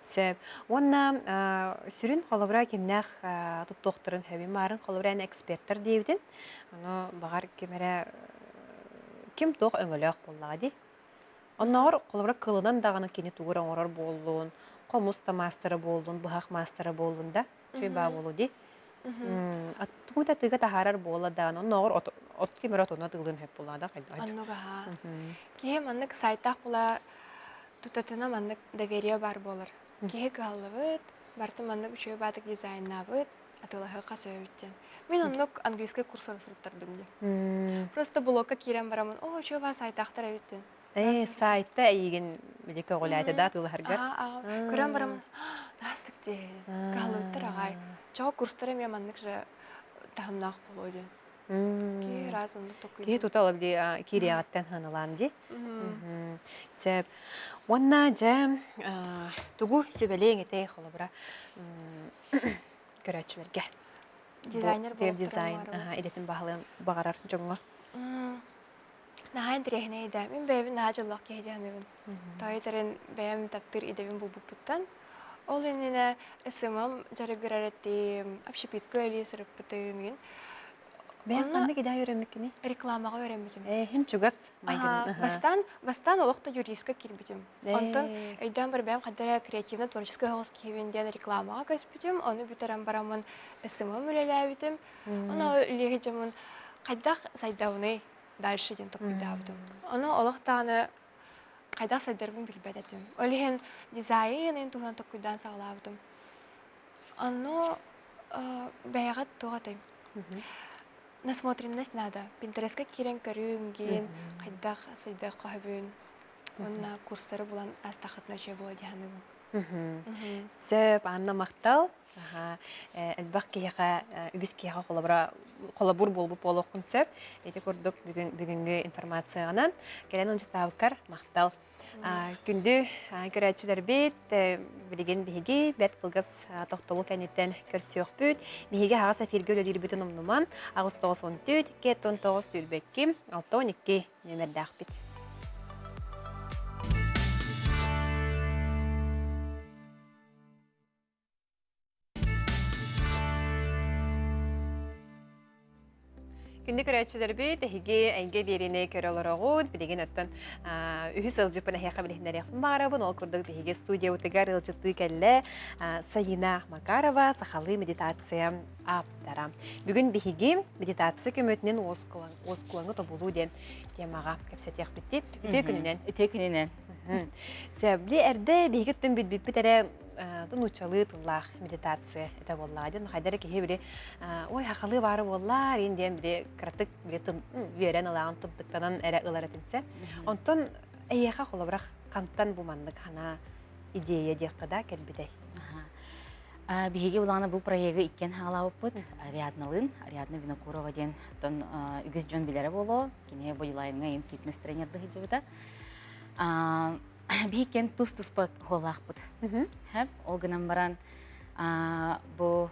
Сөп. Онна сүрін қолыбыра кемнәқ тұттоқтырын хөбі марын қолыбыра әні эксперттер дейбдің. Оны бағар кемәрі кем тоқ өңіліқ боллады. Оннағыр қолыбыра қылынан дағаны кені туғыр оңырар болуын, қомуста мастері болуын, бұхақ мастері болуын да, чөй ба болу де. Тұғымта тыға тахарар боладан, оннағыр от кемер отына тылын хөп болады. Аннуға ха. Кеге маннык сайтақ бұла тұтатына маннык доверие бар болыр. Кеге ғалывыд, барты маннык үшөй бадық дизайнавыд, атылығы қасы өйттен. Мен оннық английский курсор сұрыптардым де. Просто блокка керем барамын, о, үшөй ба сайтақтар өйттен. Сайтта әйген білекі ғолайды да тылығарға? Көрем барамын, настық де, ғалывыдтар ағай. Чаға курстары мен маннык жа тағымнақ болу де. Ке раз оннық тоқыйды. Ке тұталы біле кереғаттан ханылан де. Сөп. Онна жа тұғу сөбелең етей қолы бұра көрәтшілерге. Дизайнер болып Веб дизайн. Едетін бағарар жоңға. Нахан тирехне иде. Мен бәйбін наха жыллақ кейде анығын. Тойдарын бәйім таптыр идебін бұл бұппыттан. Ол еніне ысымам жарығырар әттім, апшипиткі әлі сұрып бұттығымын. Бәйім қанды кеда өремеккені? Рекламаға өрембітім. Хин чугас майдын. Бастан олықта юристка келбітім. Онтан өйден бір бәйім қаддара креативна творческий ғылыс кейбінден рекламаға көспітім. Оны бүтерен барамын ысымам өлеләбітім. Оны өлеге жамын қайдақ сайдауны дальше ден токуйдабдым. Оны олықтаны қайдақ сайдарбын білбәдетім. Олеген дизайнын туған токуйдан сағылабдым. Оны бәйғат тоғатым. Насмотренность надо. Пинтерестка керен көріңген, қайдақ сайдақ қағыбын. Онына курстары болан астақытына жөй болады янығын. Сөп, Анна мақтал. Әлбақ кейіға, үгіз кейіға қолабур болбу болуқын сөп. Еті көрдік бүгінгі информацияғанан. Келен ұншы табықар мақтал. Күндү көрәчилер бит билеген биһиги бет кылгас тохтолу кенеттен көрсөк бүт. Биһиги хагас эфирге өлөр бүтүн умнуман. Агустогос 14, 19 сүлбекки 6-12 нөмердах бит. Күнді көрәтшілер бейт, әйге әйге беріне көрелерағуд, білеген өттін үхі сылжыпын әйеқа білігіндер яқын бағарабын, ол күрдік бейге студия өтігер ұлжытты кәлі Саина Макарова сақалы медитация аптара. Бүгін бейге медитация көмөтінен оскулаңы тобулу ден темаға көпсет яқ бітті, үте күнінен. Үте күнінен. Сәбілі әрді бейге түн бүт әрі Дун учалы тыллах медитация это болладен. Хайдары кеһе бире ой хакалы бары боллар инден бире кратык бире тын верен алаган тыптыктанан эре ылар этинсе. Онтон эйеха холобрак кантан буманнык хана идея деккада келбидей. Биһиги уланы бу проекты иккен хаалабыппыт. Ариадна Винокурова ден тон үгүз жон билере боло. Кине бойлайынга ем фитнес тренерді хиджыбыта. Биһикен тус-туспа холлахпыт. Ол гынан баран бу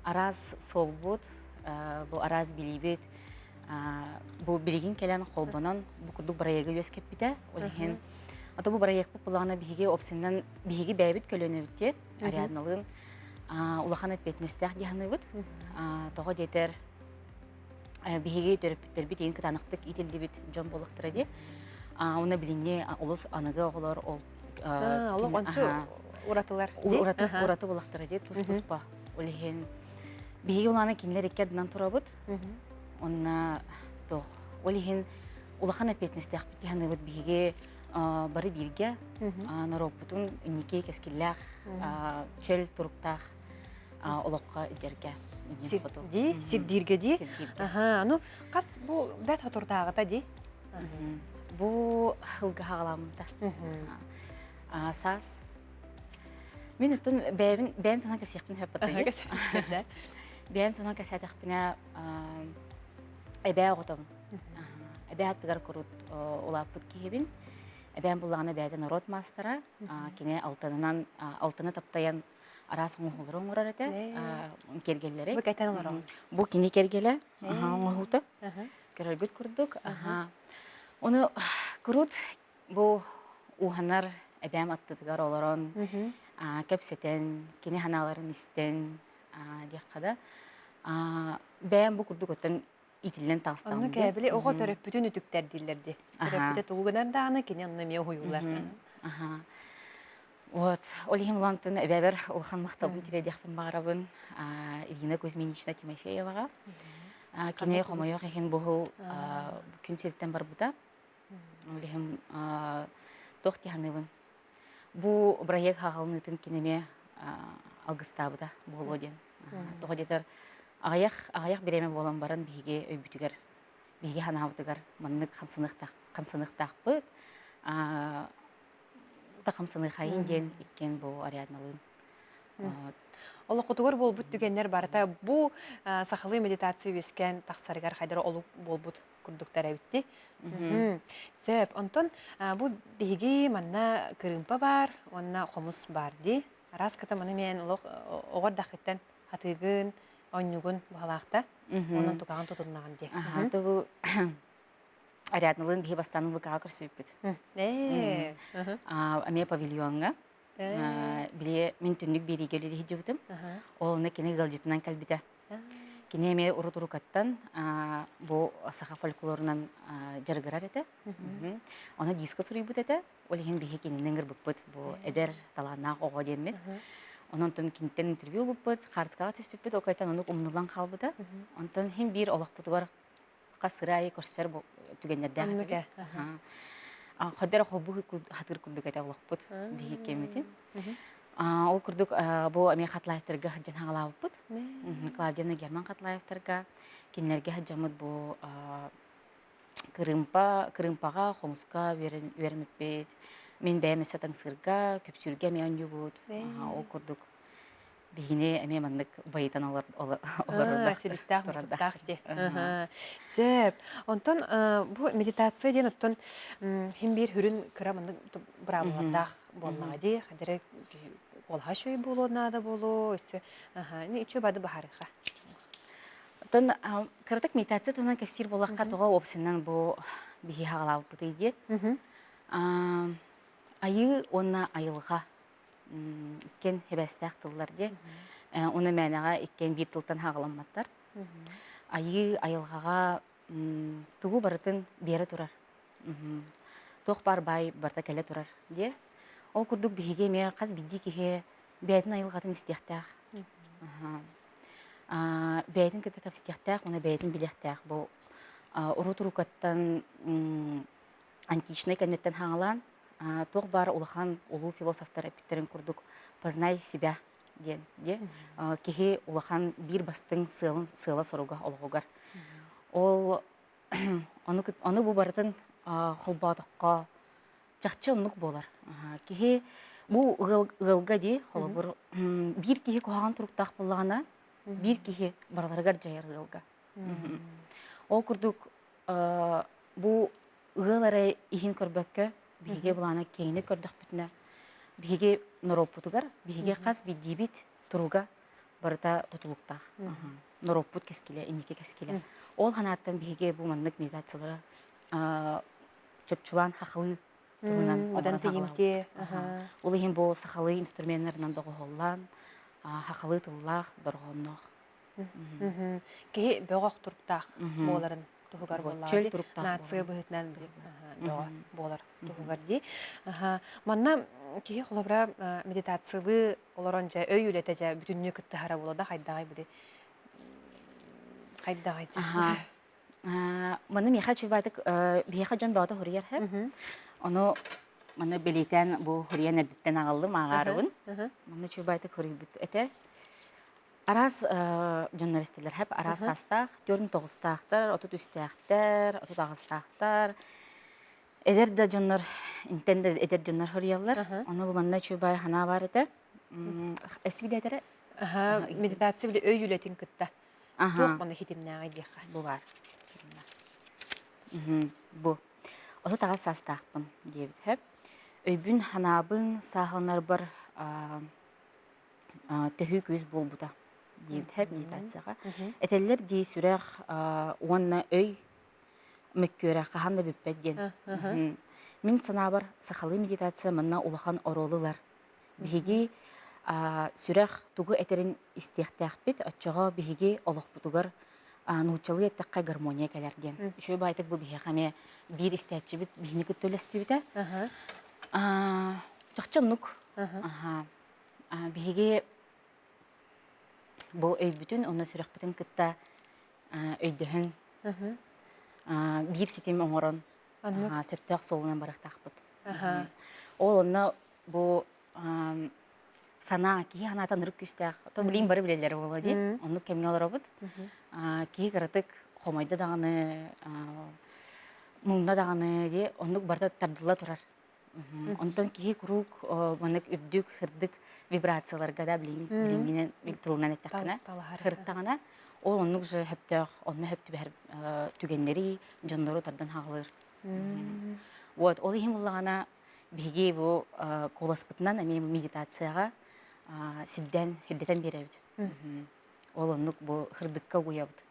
араз солбут, бу араз билибит, бу билигин келен холбонон бу курдук барайга өскеп бите. Олехен ата бу барайга популана биһиги опсиндан биһиги бәбит көлөнөбүтте. Ариадналын улахана петнестях диханыбыт. Того детер биһиги төрөпүттер бит ен кытаныктык ителдибит жон болуктура ди. Уна билинне олус аныга оголор ол Олог ончу уратылар. Ураты болуктура ди тус-туспа. Олехен биһиги уланы кинлер иккердинан турабыт. Онна тох олехен улахана петнестях диханыбыт биһиги бары бирге наропутун иннике кескиллах чел туруктах олокка идерге Сирдирге ди. Ну кас бу бет хатурдагыта ди. Бу хылга хагаламда. Сас. Мен өттін бәйім тұнан көпсеқпін хөппіті. Бәйім тұнан көпсеқпіне әбәй ғотым. Әбәй аттығар көріт олаппыт кейбін. Әбәйім бұлағына бәйден рот мастера. Кене алтыны таптаян арас оңғылыр оңғырар әті. Кергелері. Бұ кәйтен олар оң? Бұ кене кергелі. Оңғылды. Көрілгіт көрдік. Оны көріт бұ уғанар әбәйім аттыдығар оларын. Көпсетен, кене ханаларын істен дейққада. Бәйім бұ көрдік өттен итілден тағыстауынды. Оны кәбілі оға төріп бүтін үтіктер дейлерді. Төріп бүті тұғығынан дағаны кене онына меу хойулар. Олихим Лантын әбәбір ұлған мақтабын тиредеқпін бағарабын Ирина Кузьминична Тимофееваға. Кене қомайоқ екен бұғыл күн селттен бар бұда. Олихим тоқ тиханыбын. Бу проект хағалынытын кенеме алғыстабыда болу ден. Тоғы детер ағаяқ береме болан барын біге өйбүтігер, біге ханауытығар, маннық қамсынықтақ бұд. Та қамсыны қайын ден еккен бұл Ариадналын. Олы құтығыр бол бұд дүгенлер барыта, бұл сақылы медитация өскен тақсарығар қайдары олы бол бұд күрдіктер әбітті. Сөп, онтон бұл бейгі манна кірімпа бар, онна қомыс бар де. Арас кіті мұны мен оғыр дақыттан қатығын, ойнығын бұғалақта, оның тұқаған тұтыннаған де. Ариадналын бейі бастанын бұқаға көрсіп бүт. Аме павильонға. Біле мен түндік бері келеді хеджі бұтым. Олыны кені ғалжетінен кәлбіті. Кені әме ұры-тұрықаттан бұл сақа фольклорынан жарғырар әті. Оны дискі сұрый бұт әті. Олеген бейі кенінің ғыр бұт бұт. Бұл әдер таланақ оға демет. Онын түн кенттен интервью бұт бұт. Қартысқаға түспет бұт. Оқайтан оны ұмнылан қал бұты. Онын хем бір олақ бұты бар. Қасырай көрсер түгендерді әқтігі. Қаддар қолбығы қатыр күрдік әті олақ бұт. Бейі кеметін. Ол күрдік бұл әме қатлайыптарға хаджан хағалауып бұт. Клавдияна Герман қатлайыптарға. Кенлерге хаджамыд бұл кырымпаға, қомысқа веріміп бет. Мен бәйімі сөтің сырға, көпсүрге мен өңі бұд. Ол күрдік бихине эме маннык байытан Себистах турардах. мутуктах де. Ага. Сөп. Онтон бу медитация ден оттон хим бир хүрүн кырамын бравлардах болнага ди. Хадere олха шөй болу нада болу. Өсө. Не үчө бады бахарыха. Тон кырдык медитация тонан кефсир болакка тога опсеннан бу бихи хагалап бутыйди. Айы онна айылга иккен хебестах тыллар де. Оны мәнәгә иккен бир тылтан хагаламматтар. Айы айылгага тугу барытын бері турар. Тоқ бар бай барта келе турар де. Ол курдук бихиге ме каз бидди кихе бәйтин айылгатын истехтах. Бәйтин кете капстехтах, оны бәйтин билехтах. Бу уру-турукаттан античный кеннеттен хаңалан тоқ бар улахан улу философтар эпиттерин курдук познай себя ден де. Кихе улахан бир бастың сыйла соруга олгугар. Ол оны бу барытын холбатыкка чакчы оннук болар. Кихе бу ылга ди холобур бир кихе кохаган туруктак буллагана бир кихе барларгар жайыр ылга. Ол курдук бу ылары ихин көрбөккө биге булана кейини көрдөх бүтүнө биге норопутугар биге кас бидибит туруга барыта тотулуктак. Норопут кескиле инике кескиле. Ол ханаттан биге бу маннык медитациялары чөпчулан хахылы тылынан Одан тегимте. Ол ихин бу сахалы инструментлеринан доголлан хахылы тыллах доргоннох. Ки бөгөк туруктак боларын тугар Чөл боллар. туруктак Нация быһытнан болар тугар ди. Манна ки холобра медитациялы олоронжа өй үлетеже бүтүннү кытты хара болода хайдагай бири. Хайдагай. Маны меха чубатык беха жон бата хурияр хеп. Оно маны белетен бу хурия недеттен агаллым агарыбын. Маны чубатык хурибит эте. Арас журналистлер хеп арас астах, 49-тахтар, 33-тахтар, 39-тахтар. Эдер да жоннор интенде эдер жоннор хуриялар. Оно бу маны чубай хана бар эте. Эсвидетере. Медитация биле өй үлетин кытта. Туох маны хитимнагы диха. Бу бар. Бу. Ото тага састақпын дебит хеп. Өйбүн ханабын саханар бар төһү көз болбута дебит хеп медитацияга. Этеллер ди сүрәх уанна өй мөккөрә каханда биппедден. Мин санабар сахалы медитация манна улахан оролылар. Биги сүрәх тугу этерин истехтәхпит атчага биги олохпутугар нучалы ettaqqa гармония келерден. Шөй байтык бу бихәме бир истәчибит бихни көтөлестибите. Чакчынук. Биге бу өй бүтүн онна сүрәх битен кытта өйдөһөн. Бир ситим оңорон. Сөптөк солунан барактакпыт. Ол онна бу сана ки анатан рык күстәк. То билим бары билелер болоди. Онну кемге аларабыт. Ки кыратык хомайда даганы, мунда даганы ди, оннук барда тардыла турар. Онтон ки круг монык үрдүк, хырдык вибрацияларга да билиминен тылынан эттакына. Хырттагына ол оннук же хөптөк, онну хөптү бер түгеннери, жоннору тардан хагылыр. Вот, ол ихим буллагана биги бу коласпытынан эми медитацияга сидден хиддетен беребит. Ол оннук бу хырдыкка куябыт.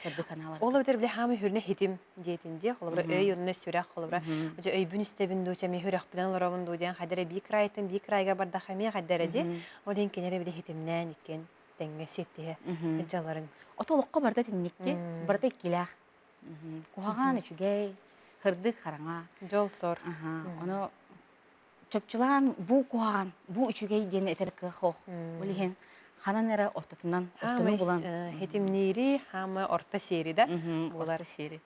Хырдык аналар. Ол өтер биле хамы хүрне хитим диетинде, холобра өй онна сүрәк холобра. Өҗө өй бүн истебин ду чами хүрәк белән лоравын ду дигән хәдәре бик райтын, бик райга барда хәме хәдәре ди. Ол дин кенере биле хитимнән икән тәңгә сетте. Җаларын. Отолокка барда тинникте, барда киләх. Куган үчүгәй хырдык хараңа. Жол сор. Оны чөпчүлан бу куган, бу үчүгәй ден этерке хох. Улиһен хананера ортотунан ортону булан хитимнери хамы орта сери да. Булар сери.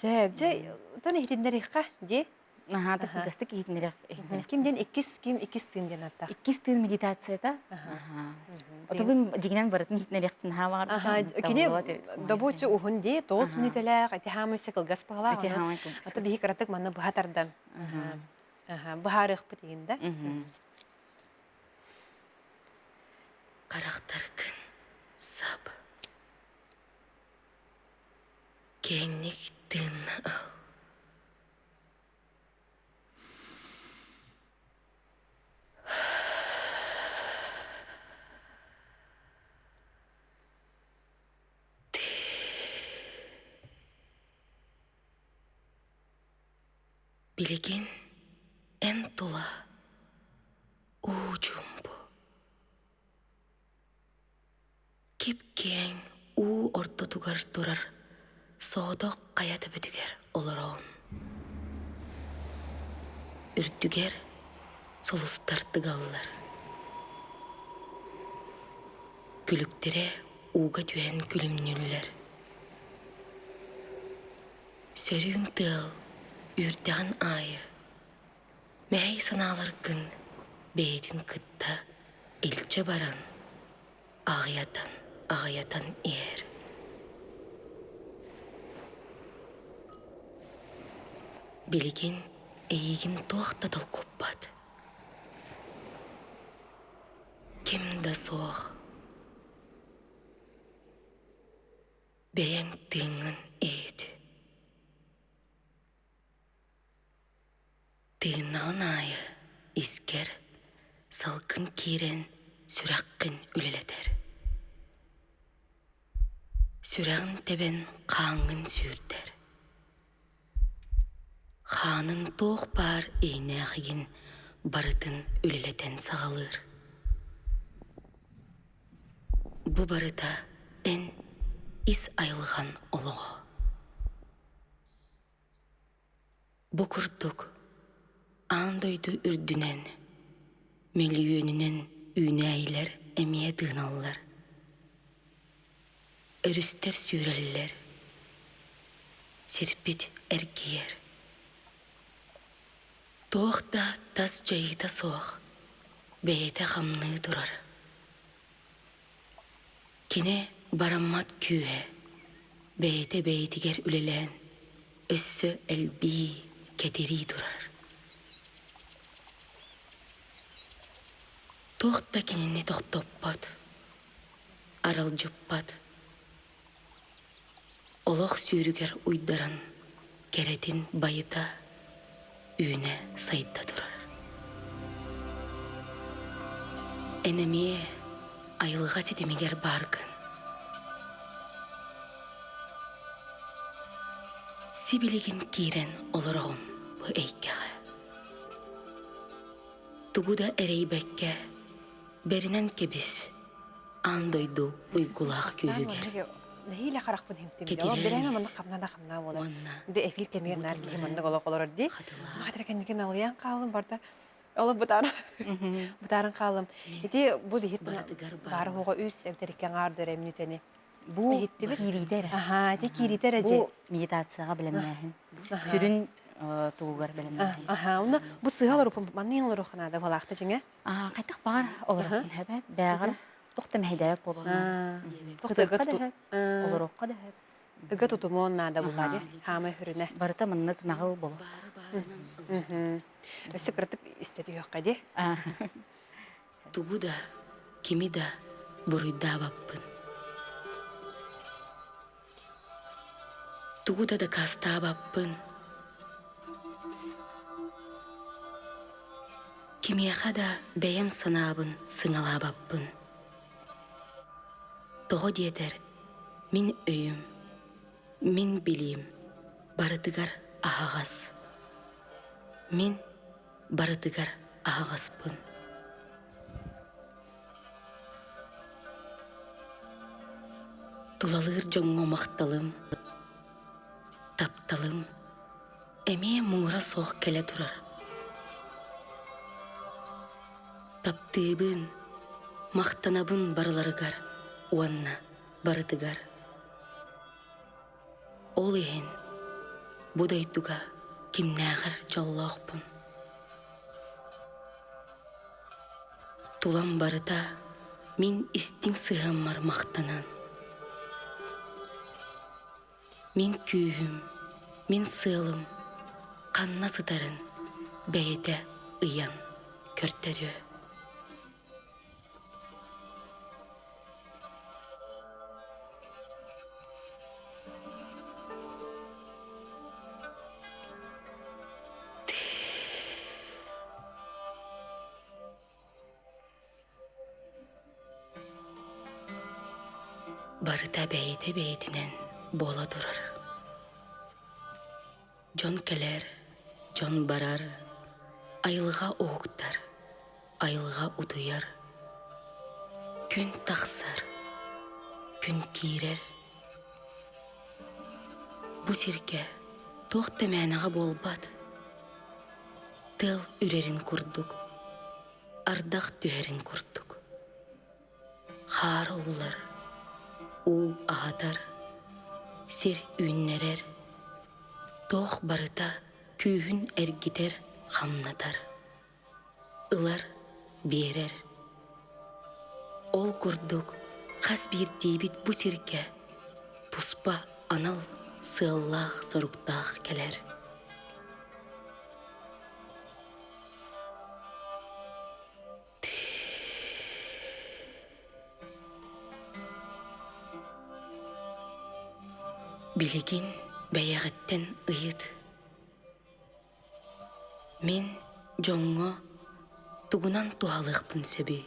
Сәбҗә таны хитимнәр ихка ди. Тастык хитнерек. Кимден 2 ким 2 тинден атта. 2 тин медитацияда. Отобин жигинен баратын хитнеректин хамар. Кине добочу ухун ди 9 минутлар ати хамы секл газ пагала. Ата бихи каратык манна бахатардан. Бахарык битигинде. Baraqtarkın sap. Kenlik tığına al. Bilgin en tola ucumbu. Kipken orta tugar durar. Soğudok kayata bütüger olaron. Ürtüger solustar tıgallar. Gülüktire uğa düğen gülümnüller. Sörüğün tığıl ürden ayı. Mehey sanalarkın beydin kıtta ilçe baran. Ağayatan yer. Bilgin eğigin toğda dal koppat. Kim da soğuk. Beyen tığın eğdi. Tığınağın ayı isker. Salkın kiren sürakkın üleleter. Sürağın teben kağın sürter. Xanın toğ bar eynağın barıtın üleleten sağılır. Bu barıta en is ayılgan oluğu. Bu kurtuk andoydu ürdünen, milyönünen üneyler emeye dığınallar. Örüster süreliler, sirpit ergiyer. Toğda tas cayıda soğuk, beyete xamlığı durar. Kine barammat kühe, beyete beytiger ülelen, össü elbi kediri durar. Toğda kinini toqtoppat, aral cüppat. Oloq sürüger uydaran, keretin bayıta, üne sayıda durar. Enemiye ayılga sedemiger bargın. Sibiligin kiren olurağın bu eykeğe. Tuguda ereybekke, berinen kebis, andoydu uygulaq köyüger. Neyle karakpın hemtim. Kediren Bireyna is. manı kamna bolar. Wanna. De efil kemiyen nar ki manı olur di. Kadılar. Madre kendiken alayan kalım barda. Ola butarın kalım. Edi bu bihit Barıdıgar bar hoga üs evderiken ar döre minüteni. Bu Bitti mi? kirider. Aha, de kiri derece. Bu meditatsiyaga bilemmehin. Sürün tuğugar bilemmehin. Aha, onu bu sığalar upun manı yanlar okuna da valaqta jinge. Qaytaq bar olarak hebe bäğer toqtam hidayet bolana. Toqtaqqa da olarakqa da hep. Iga tutumon nada buladi. Hama hürüne. Barıta mınnak nağıl bolu. Sıkırtık istedi yok kadi. Tuguda, kimi da buruyda bappın. Tuguda da kasta bappın. Kimiyaka da beyem sanabın sыңala bappın. Toğu diyeter, min öyüm, min biliyim, barıdıgar ahağas. Min barıdıgar ahağaspın. Tulalır joңŋо maqtalım, taptalım, emeye muğra soğuk kele durar. Taptığыбын, maqtanabın barılarıgar, uanna barıdıgar. Ol ehen, budaytuga kimnäğer jolloqpun. Tulan barıta, min istin sığammar maqtanan. Min kүйhüm, min sığılım, qanna sıdarın, beyete ıyan körtörü. барыта бәйті-бәйтінен бола durар. Жон келер, жон барар, айылға оғықтар, айылға удуяр. Күн тақсар, күн кирер. Бу сирке тоқта мәнаға болбад. Тыл үрерін күрдік, ардақ түхерін күрдік. Хар олылар, у ағадар, сир үйіннерер. Тоқ барыта күйін әргітер, хамнатар. Илар берер. Ол күрдік, қас бір дейбіт бұ сирке, тұспа анал сыллақ сұрықтақ келер. Билигин бәйәғіттен ұйыт. Мен жоңға туғынан туғалықпын сөбі.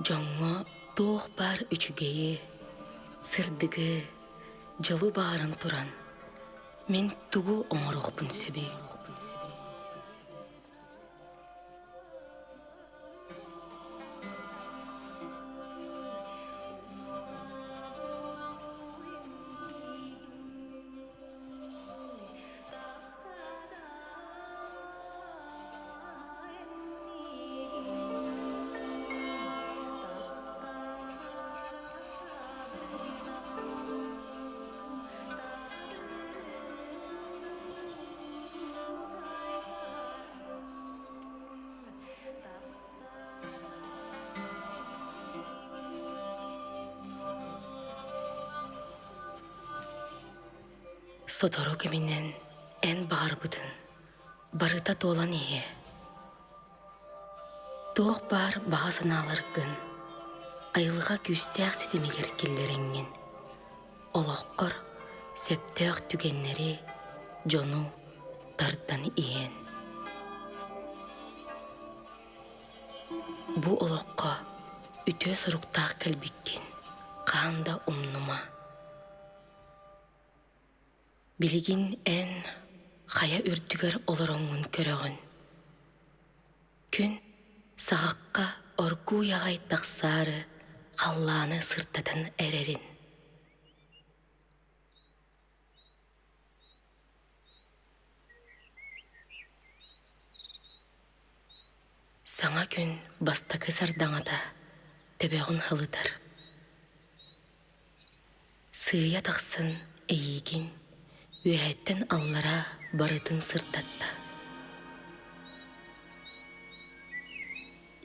Жоңға тоқ бар үчігейі, сырдығы, жылы бағарын тұран. Мен туғы оңырықпын сөбі. Сотору кеминен ән бағар бұдын, барыта толан ие. Тоқ бар бағасын алар күн, айылға күстәқ сетемегер келдеренген. Олаққыр сөптәқ түгеннері, жону тардан иен. Бұ олаққа үтө сұрықтақ кәлбіккен, қанда умнума. Билигин ән қая үрдігер оларыңын көріғін. Күн сағаққа оргу яғай тақсары қалланы сыртатын әрерін. Саңа күн бастағы сардаңада төбеғін хылыдар. Сыя тақсын әйігін, үйәттен аллара барытын сыртатта.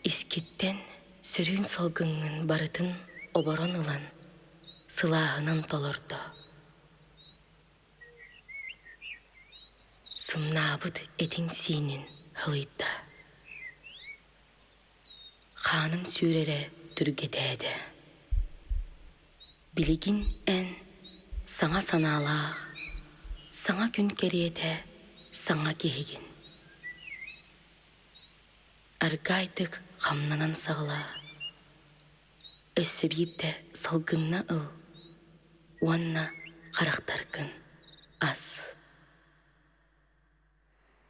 Искеттен сөрін солгыңын барытын оборон ылан, сылағынан толырды. Сымнабыд этин синин хылыйда. Ханын сүйрере түргетеді. Билигин ән саңа саналақ, саңа күн кереті, саңа кегін. Аргайдық қамнанан сағыла. Өссі бірді салғынна ұл, уанна қарақтарқын аз.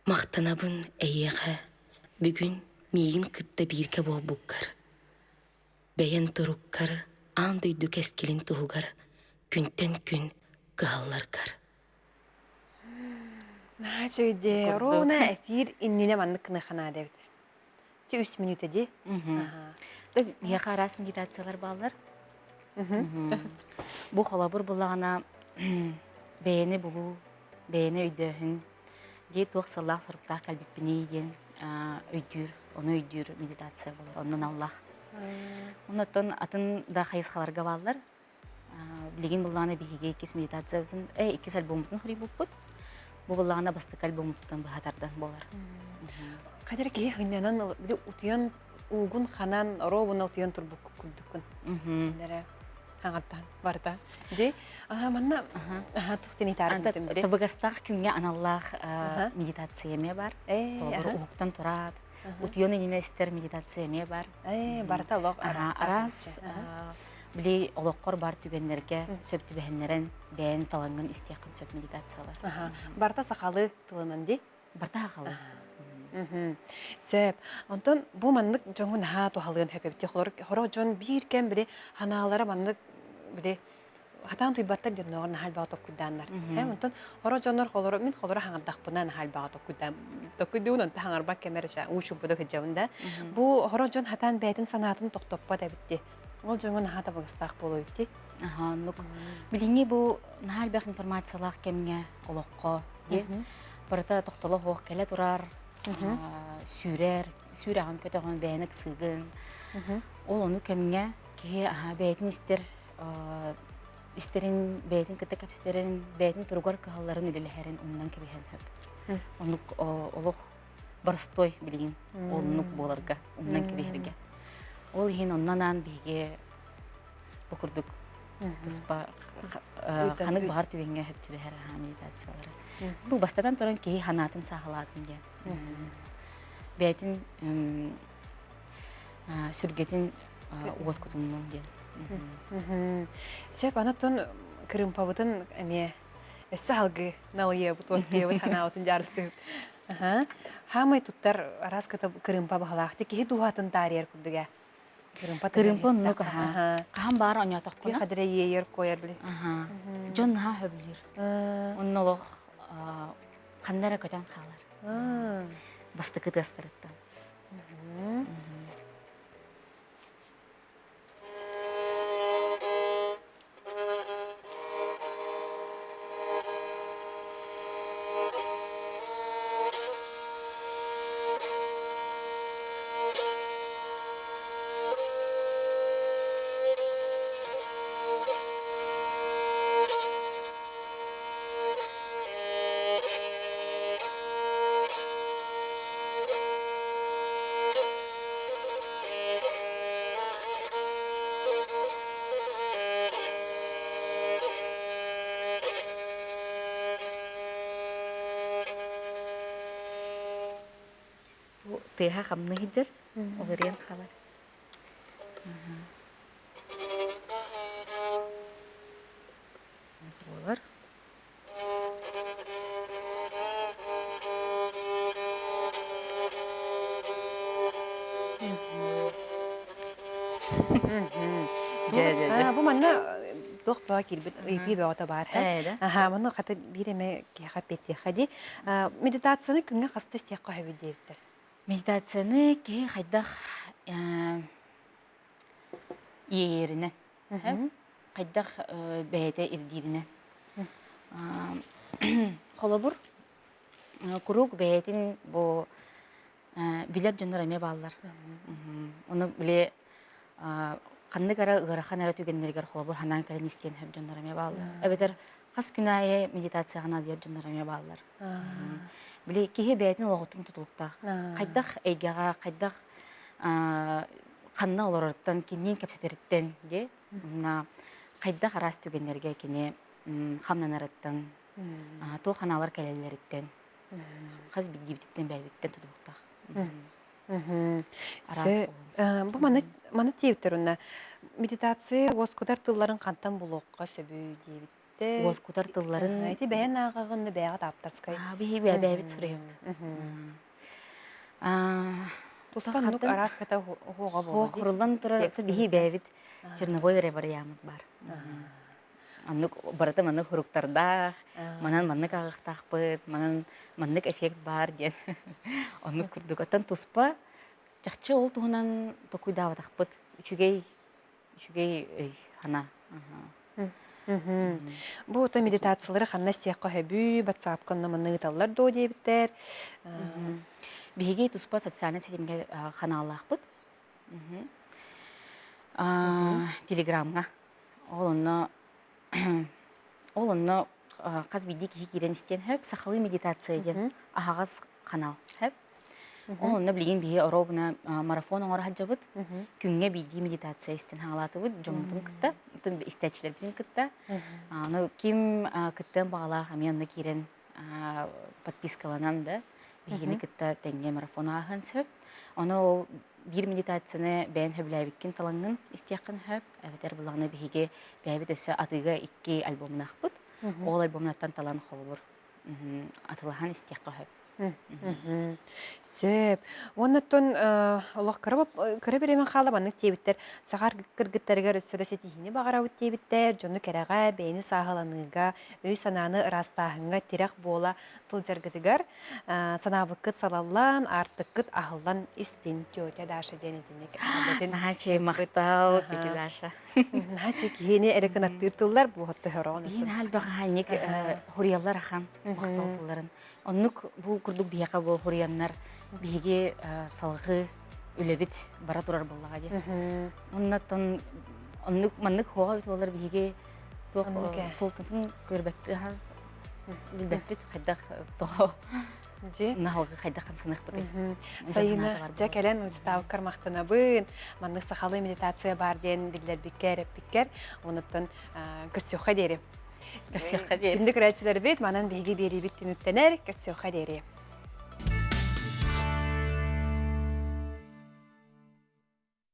Мақтанабын әйеға, бүгін мейін күтті бірге бол бұққар. Бәйін тұрыққар, андойды кәскелін тұғығар, күнтен күн қағаларқар. Нәчөйде, ровна эфир иннене маннык кынахана дебит. 3 минут эди. Яқа арас медитациялар балар. Бұл қолабыр бұлағына бәйіні бұлу, бәйіні өйдөхін, дей тоқ сыллақ сұрықтақ кәлбіппіне еден өйдір, оны өйдір медитация болар, онын Аллах. Онын атын да қайысқаларға балар. Білеген бұлағына бейге 2 медитация бұтын, 2 альбомытын құрей бұппыт. Бұл бұлағына бастық альбомытын бұғатардан болар. Қадыр кей хыннанан биде утуян угун ханан ровуна утуян турбук күлдүккүн. Нәре хаңаттан барда. Ди манна туктени тарым. Табыгастақ күнге аналлах медитацияме бар. Толбыр уқтан тұрад. Утуйон инене истер медитация ме бар. Барта лог Арас биле олоққор бар түгеннерге сөптү бәһеннерен бәйін талангын истеқін сөп медитациялар. Барта сақалы тылынан ди? Барта хақалы. Сөп. Онтон бу маннык жоңун ха тухалыгын хөпөптү хоро жон биркен бири ханаалары маннык бири хатан туйбаттар жонногор нахал баа токкуданнар. Онтон хоро жоннор холоро мен холоро хаңардакпына нахал баа токкудан. Токкудуун онта хаңарбак кемерша ушуп бодо хыжабында. Бу хоро жон хатан бәйтин санаатын токтоппа да битти. Ол жоңун хата багыстак болуйти. Нук билинги бу нахал бак информациялах кемге олоққо де. Барта токтоло хоқ келе турар. Сүрәгән көтөгән бәйнек сыгын. Ол оны кемге ки бәйтин истерин бәйтин кете капстерин бәйтин тургар калларын үлеләһәрен уннан кебеһен хөп. Оны олох барстой билгин. Олнук боларга уннан кебеһәргә. Ол хин оннан биге букурдук. Туспа ханык бар түгенгә хөп түбәһәр медитациялары. Бу бастадан торан ки ханатын сахалатын ди. Бәйтин сүргетин уоскутуннун ди. Сөп анатон кырымпабытын эме өссө халгы налые бут оские бут ханаатын жарысты. Хамай туттар арас ката кырымпа бахалахты ки дуатын тарьер кудуга. Кырымпа нук кам бар оня Ки токкуна. хадре ейер кояр били. Жон ха хөблүр. Оннолох ханнара көтөн халар. Бастыкы дастырыттан. Тыха хамны хиджер, олырен халар. Болар. Бу манна дох ба килбит ити бата бар. Әйдә. Маны хата биреме ки хапети хади. Медитацияны күнгө хаста стекка хөбүдептер. Медитацияны ки хайдах иеринен. Хайдах бәйте ирдиринен. Холобур курук бәйтин бу билет жонораме баллар. Оны биле канны кара ырахан ара түгеннергер холобур ханан кален истен хөп жонораме баллар. Эбетер кас күнае медитация гана дияр жонораме баллар. Биле кихе бәйтин логотун тутуктах. Кайдах эйгага, кайдах канна олорорттан киннин кепсетериттен де. Кайдах арас түгеннерге кине хамнанарыттан, то ханалар кәлелеріттен. Қаз биддибдеттен бәйбеттен тутуктах. Бу маны тиептер уна медитация оскудар тылларын кантан булокка сөбүй дебитте. Оскудар тылларын Айти бәйен агагынды бәйга таптарскай. Бихи бәйбет сүрейбет. Тустан нук арас ката хога болу. Хохурлан турар бихи бәйбет черновой ребариямыт бар. Аннык барата маннык хуруктарда, маннык агыктакпыт, маннык эффект бар ден. Аннык курдук аттан туспа жакчы ол тугунан токуйдабатакпыт. Үчүгей хана. Бу то медитациялары ханна стекка хөбү, батсапканна маны таллар до дебиттер. Бихиге туспа социальный сетимге ханаллакпыт. Телеграмга. Олонно каз биди кихи кирен истен хөп сахалы медитация ден ахагаз канал хөп. Олонно билген бихи оробна марафон оңор хаджабыт. Күнгө биди медитация истен хагалатыбыт. Жомтум кытта, тын истечилер битин кытта. Аны ким кыттан багала хаменны кирен подпискаланан да бигини кытта теңге марафон ахын сөп. Оны ол bir медитацияны бәйін хөбләбіккен талаңын істияқын хөп. Әбетер бұлағына биге бәйбет өсі атыға 2 альбомнақ бұд. Ол альбомнаттан талан қолы бұр. Атылахан істияқы хөп. Сөп. Оннаттон олақ кірі беремен қалы манның тейбіттер сағар кіргіттергер өссірі сетихіне бағара өт тейбіттер, жоны кәреға, бәйіні сағыланыға, өй сананы ырастағынға терек бола сылжаргыдығар, санабыққыт салалан, артыққыт ағылан істен тетя Даша денедінек. Нахачы мақтал, тетя Даша. Нахачы кейіне әрекін аттыртылар бұғытты хөрон. Бейін хал бағанек хуриялар ахан мақталтыларын. Оннук бу курдук бияка бу хурияннар биге салгы үлебит бара турар буллага ди. Оннаттан оннук маннык хога бит болар биге тох солтын көрбөппү хан билбеппит хайдак тоо. Же Нахалгы хайдак сынык бит. Сайына жакелен устав кармактына бын, маннык сахалы медитация бар ден билер бикер, онуттан көрсөкка дери. Көрсөкка дери. Күндүк рәчилер бит, манан биге бери бит түнүттенер, көрсөкка дери.